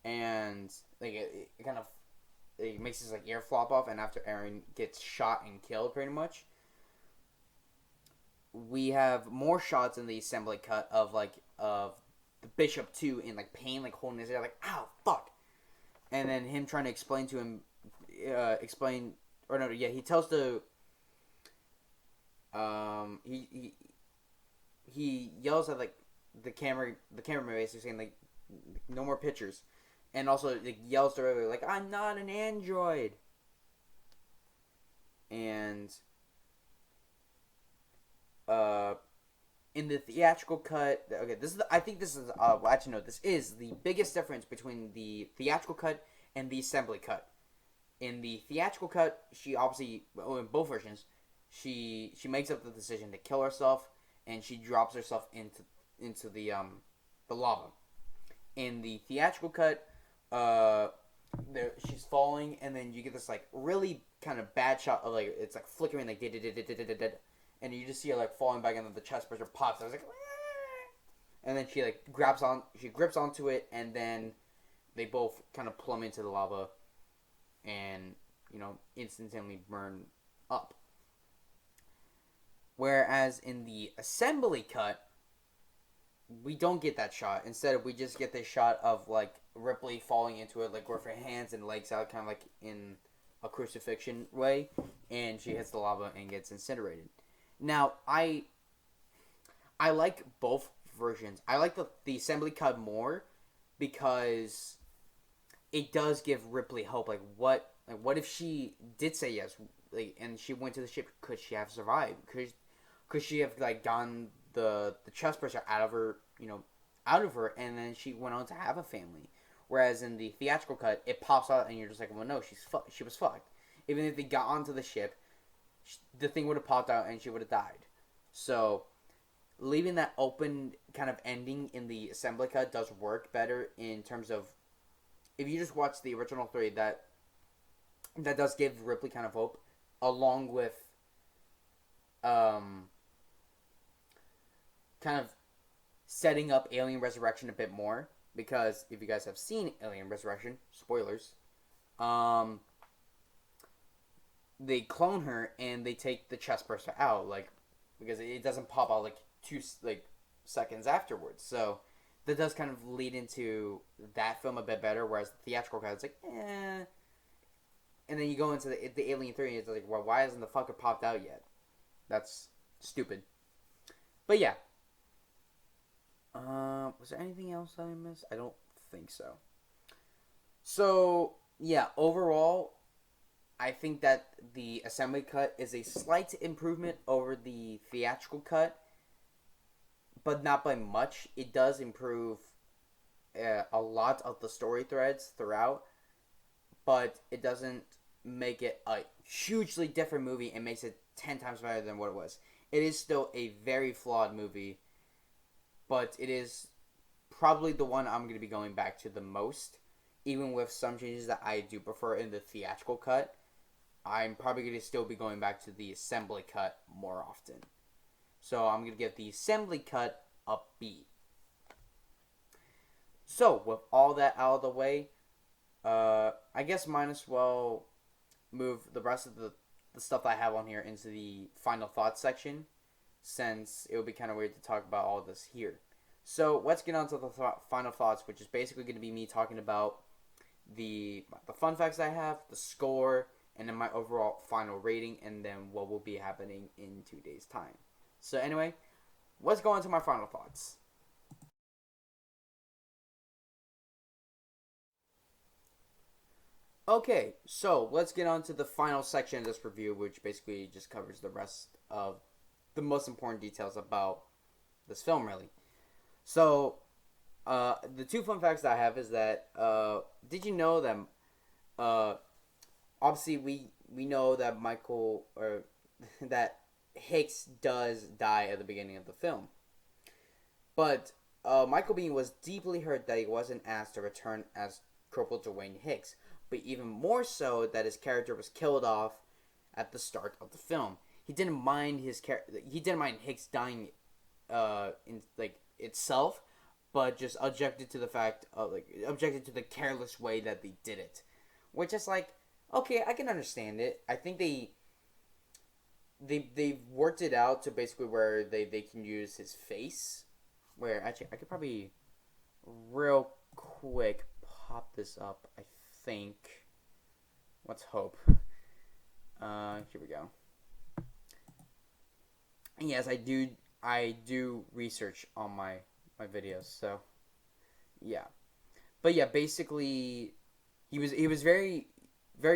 and like it kind of it makes his like ear flop off, and after Aaron gets shot and killed, pretty much, we have more shots in the assembly cut of the Bishop too in like pain, like holding his ear, like ow fuck, and then him trying to explain to him, he tells the he yells at like the cameraman basically saying like no more pictures, and also like yells to everybody like I'm not an android. And in the theatrical cut, okay, this is the biggest difference between the theatrical cut and the assembly cut. In the theatrical cut, she obviously, in both versions, she makes up the decision to kill herself, and she drops herself into the lava. In the theatrical cut, she's falling, and then you get this like really kind of bad shot of like it's like flickering like and you just see her like falling back, and then the chest burster pops. I was like, and then she like grips onto it, and then they both kind of plummet into the lava, and instantly burn up. Whereas in the assembly cut, we don't get that shot. Instead, we just get this shot of like Ripley falling into it, like with her hands and legs out, kind of like in a crucifixion way, and she hits the lava and gets incinerated. Now, I like both versions. I like the assembly cut more because it does give Ripley hope. Like, what if she did say yes, like, and she went to the ship? Could she have survived? Could she have like gotten the chest burster out of her, and then she went on to have a family? Whereas in the theatrical cut, it pops out, and you're just like, well, no, she was fucked. Even if they got onto the ship, the thing would have popped out and she would have died. So leaving that open kind of ending in the assembly cut does work better in terms of, if you just watch the original 3, that does give Ripley kind of hope, along with kind of setting up Alien Resurrection a bit more, because if you guys have seen Alien Resurrection, spoilers, they clone her and they take the chest burster out, like, because it doesn't pop out like 2 seconds afterwards. So that does kind of lead into that film a bit better. Whereas the theatrical cut, it's like, eh. And then you go into the Alien 3 and it's like, well, why hasn't the fucker popped out yet? That's stupid. But yeah. Was there anything else that I missed? I don't think so. So yeah, overall, I think that the assembly cut is a slight improvement over the theatrical cut, but not by much. It does improve a lot of the story threads throughout, but it doesn't make it a hugely different movie. It makes it 10 times better than what it was. It is still a very flawed movie, but it is probably the one I'm going to be going back to the most, even with some changes that I do prefer in the theatrical cut. I'm probably going to still be going back to the assembly cut more often. So I'm going to give the assembly cut a B. So with all that out of the way, I guess might as well move the rest of the stuff I have on here into the final thoughts section, since it would be kind of weird to talk about all of this here. So let's get on to the final thoughts, which is basically going to be me talking about the fun facts I have, the score, and then my overall final rating, and then what will be happening in 2 days' time. So anyway, let's go into my final thoughts. Okay, so let's get on to the final section of this review, which basically just covers the rest of the most important details about this film, really. So, the two fun facts that I have is that, did you know that, obviously we know that Michael, or that Hicks does die at the beginning of the film. But, Michael Biehn was deeply hurt that he wasn't asked to return as Corporal Dwayne Hicks, but even more so that his character was killed off at the start of the film. He didn't mind Hicks dying, in like itself, but just objected to the fact of objected to the careless way that they did it, which is like, okay, I can understand it. I think they worked it out to basically where they can use his face. Where actually I could probably real quick pop this up. I think. Let's hope. Here we go. And yes, I do research on my videos, so yeah. But yeah, basically he was very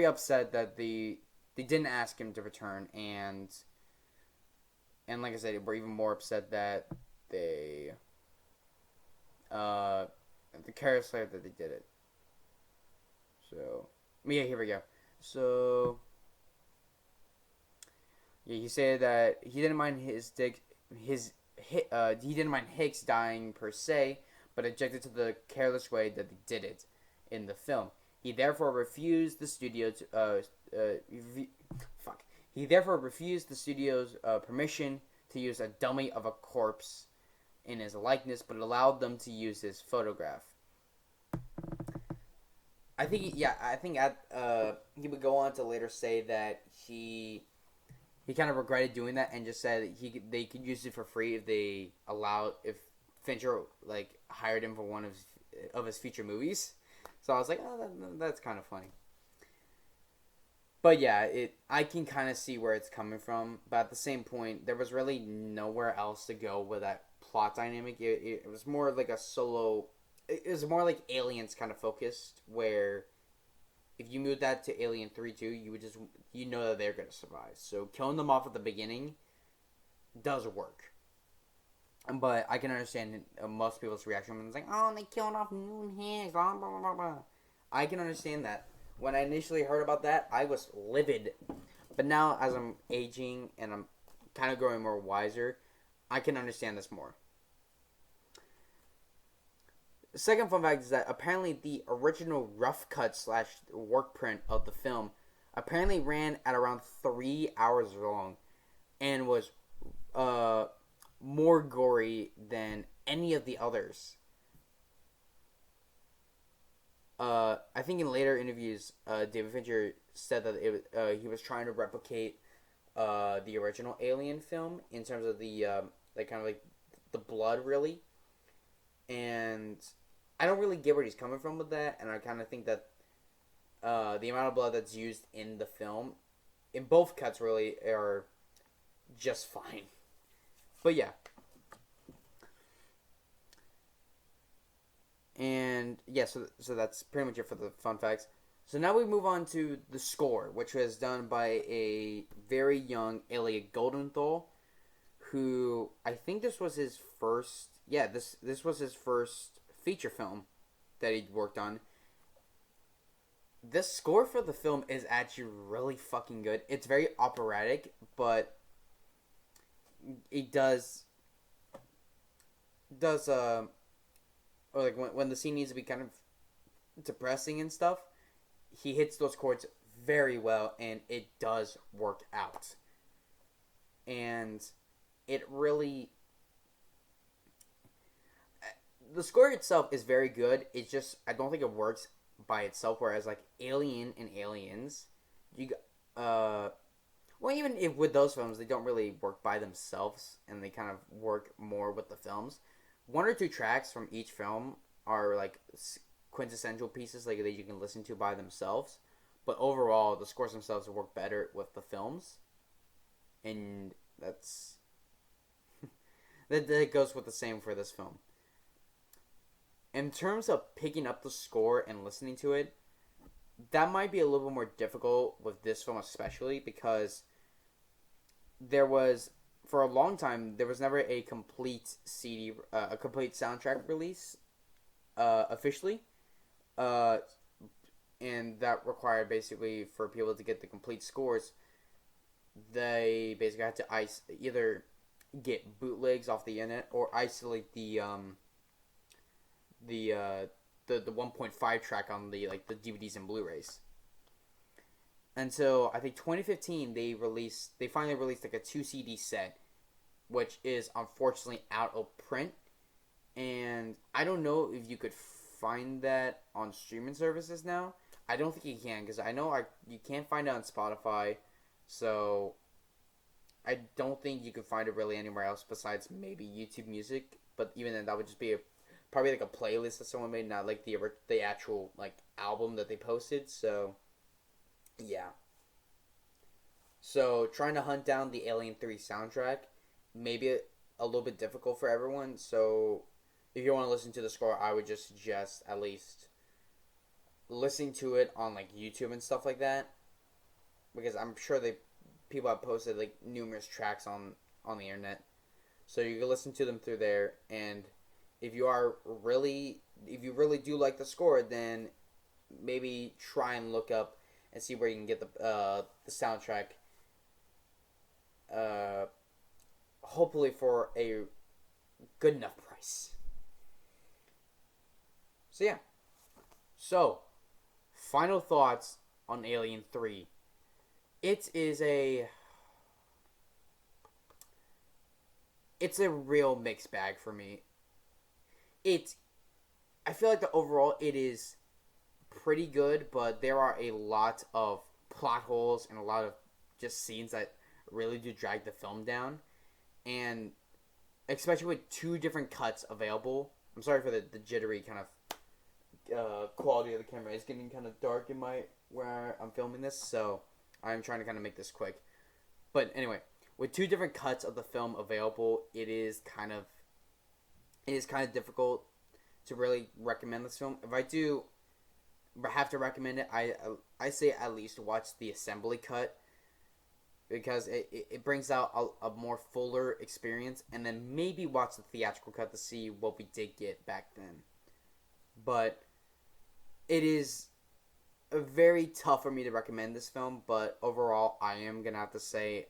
upset that they didn't ask him to return, and like I said, we're even more upset that they the careless way that they did it. So yeah, here we go. So yeah, he said that he didn't mind he didn't mind Hicks dying per se, but objected to the careless way that they did it in the film. He therefore refused the studio to He therefore refused the studio's permission to use a dummy of a corpse in his likeness, but allowed them to use his photograph. I think he would go on to later say that he kind of regretted doing that and just said they could use it for free if Fincher hired him for one of his feature movies. So I was like, oh, that's kind of funny. But yeah, I can kind of see where it's coming from. But at the same point, there was really nowhere else to go with that plot dynamic. It was more like a solo. It was more like Aliens kind of focused, where if you moved that to Alien 3 too, you know that they're going to survive. So killing them off at the beginning does work. But I can understand most people's reaction when it's like, oh, they killed off Newton Hicks, blah, blah, blah, blah. I can understand that. When I initially heard about that, I was livid. But now, as I'm aging and I'm kind of growing more wiser, I can understand this more. The second fun fact is that apparently the original rough cut / work print of the film apparently ran at around 3 hours long and was more gory than any of the others. I think in later interviews, David Fincher said that he was trying to replicate the original Alien film in terms of the the blood, really. And I don't really get where he's coming from with that, and I kind of think that the amount of blood that's used in the film, in both cuts, really are just fine. But yeah. And yeah, so that's pretty much it for the fun facts. So now we move on to the score, which was done by a very young Elliot Goldenthal, who I think this was his first. Yeah, this was his first feature film that he'd worked on. This score for the film is actually really fucking good. It's very operatic, but it does or like when the scene needs to be kind of depressing and stuff, he hits those chords very well, and it does work out. And it really, the score itself is very good. It's just, I don't think it works by itself. Whereas like Alien and Aliens, well, even if with those films, they don't really work by themselves, and they kind of work more with the films. One or two tracks from each film are like quintessential pieces like that you can listen to by themselves. But overall, the scores themselves work better with the films, and that goes with the same for this film. In terms of picking up the score and listening to it, that might be a little bit more difficult with this film, especially because for a long time, there was never a complete CD, a complete soundtrack release, officially, and that required basically for people to get the complete scores, they basically had to either get bootlegs off the internet or isolate the 1.5 track on the DVDs and Blu-rays. Until I think 2015, they finally released like a 2 CD set, which is unfortunately out of print, and I don't know if you could find that on streaming services now. I don't think you can, because I know you can't find it on Spotify, so I don't think you can find it really anywhere else besides maybe YouTube Music. But even then, that would just be probably like a playlist that someone made, not like the actual like album that they posted. So yeah. So trying to hunt down the Alien 3 soundtrack, maybe a little bit difficult for everyone. So if you want to listen to the score, I would just suggest at least listening to it on like YouTube and stuff like that, because I'm sure people have posted like numerous tracks on the internet, so you can listen to them through there. And if you really do like the score, then maybe try and look up and see where you can get the soundtrack, hopefully for a good enough price. So yeah. So, final thoughts on Alien 3. It's a real mixed bag for me. I feel like overall it is pretty good, but there are a lot of plot holes and a lot of just scenes that really do drag the film down. And especially with 2 different cuts available. I'm sorry for the jittery kind of quality of the camera. It's getting kind of dark in where I'm filming this, so I'm trying to kind of make this quick. But anyway, with 2 different cuts of the film available, it is kind of difficult to really recommend this film. If I do have to recommend it, I say at least watch the assembly cut, because it brings out a more fuller experience, and then maybe watch the theatrical cut to see what we did get back then. But it is very tough for me to recommend this film, but overall, I am going to have to say,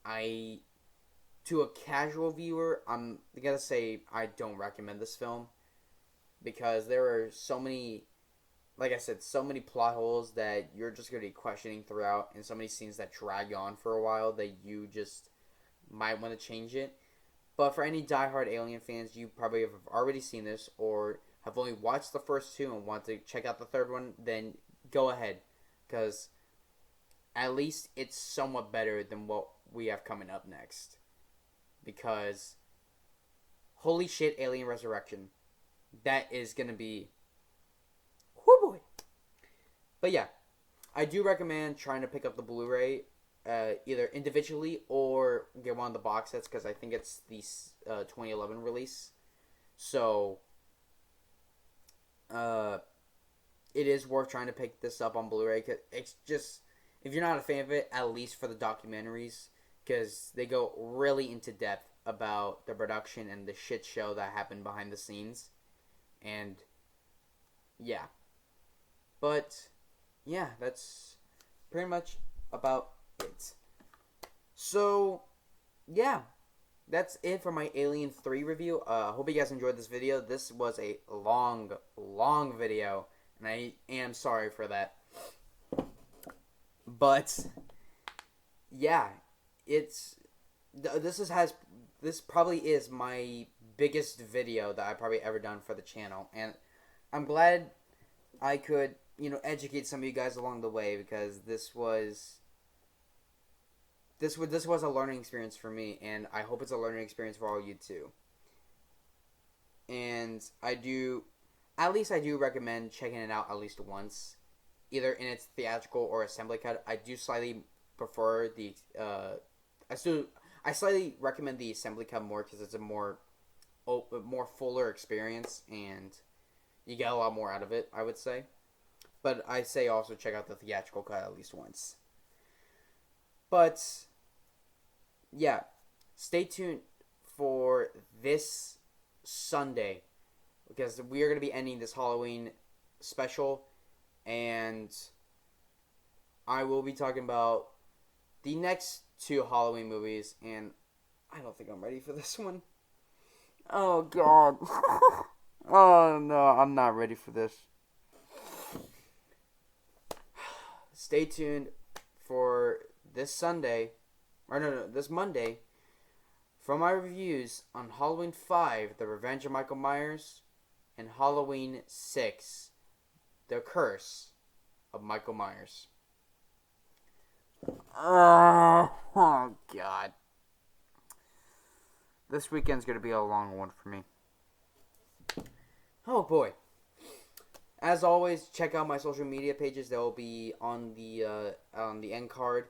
to a casual viewer, I'm going to say I don't recommend this film, because there are so many, like I said, so many plot holes that you're just going to be questioning throughout, and so many scenes that drag on for a while that you just might want to change it. But for any diehard Alien fans, you probably have already seen this, or have only watched the first 2 and want to check out the third one, then go ahead, because at least it's somewhat better than what we have coming up next. Because holy shit, Alien Resurrection, that is going to be, whoo boy. But yeah, I do recommend trying to pick up the Blu-ray, either individually or get one of the box sets, because I think it's the 2011 release. So it is worth trying to pick this up on Blu-ray. Cause it's just, if you're not a fan of it, at least for the documentaries, because they go really into depth about the production and the shit show that happened behind the scenes. And yeah, but yeah, that's pretty much about it. So yeah, that's it for my Alien 3 review. Hope you guys enjoyed this video. This was a long video, and I am sorry for that. But yeah, this probably is my biggest video that I've probably ever done for the channel, and I'm glad I could, educate some of you guys along the way, because this was a learning experience for me, and I hope it's a learning experience for all you too. And I do recommend checking it out at least once, either in its theatrical or assembly cut. I do slightly prefer the I slightly recommend the assembly cut more because it's a more fuller experience and you get a lot more out of it, I would say. But I say also check out the theatrical cut at least once. But yeah, stay tuned for this Sunday because we are going to be ending this Halloween special, and I will be talking about the next two Halloween movies, and I don't think I'm ready for this one. Oh God. Oh no, I'm not ready for this. Stay tuned for this Sunday, or no, this Monday, for my reviews on Halloween 5, The Revenge of Michael Myers, and Halloween 6, The Curse of Michael Myers. Oh God. This weekend's going to be a long one for me. Oh boy. As always, check out my social media pages. They will be on the end card,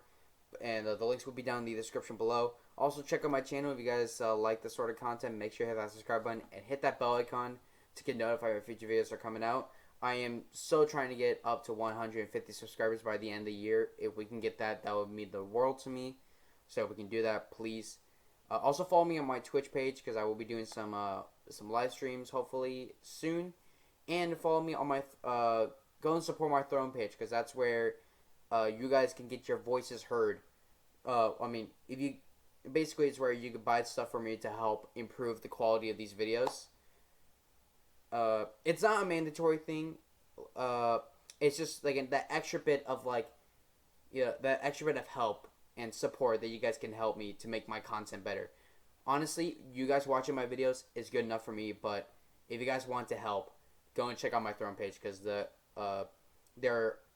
and the links will be down in the description below. Also, check out my channel if you guys like this sort of content. Make sure you hit that subscribe button and hit that bell icon to get notified when future videos are coming out. I am so trying to get up to 150 subscribers by the end of the year. If we can get that, that would mean the world to me. So if we can do that, please. Also follow me on my Twitch page because I will be doing some live streams hopefully soon. And follow me on my go and support my Throne page because that's where you guys can get your voices heard. I mean, if you basically it's where you can buy stuff from me to help improve the quality of these videos. It's not a mandatory thing. It's just like that extra bit of that extra bit of help and support that you guys can help me to make my content better. Honestly, you guys watching my videos is good enough for me, but if you guys want to help, go and check out my Throne page because there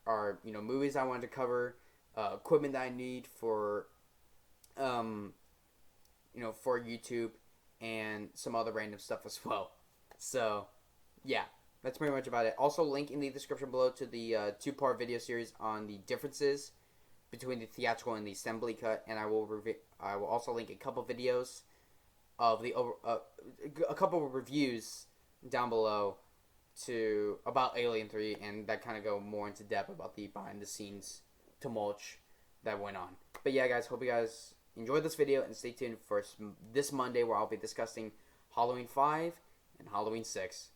are movies I wanted to cover, equipment that I need for for YouTube, and some other random stuff as well. So yeah, that's pretty much about it. Also, link in the description below to the 2-part video series on the differences between the theatrical and the assembly cut, and I will also link a couple videos of a couple of reviews down below about Alien 3, and that kind of go more into depth about the behind the scenes tumult that went on. But yeah, guys, hope you guys enjoyed this video and stay tuned for this Monday where I'll be discussing Halloween 5 and Halloween 6.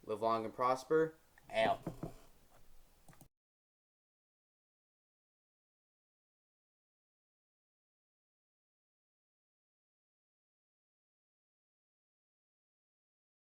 Live long and prosper. Out.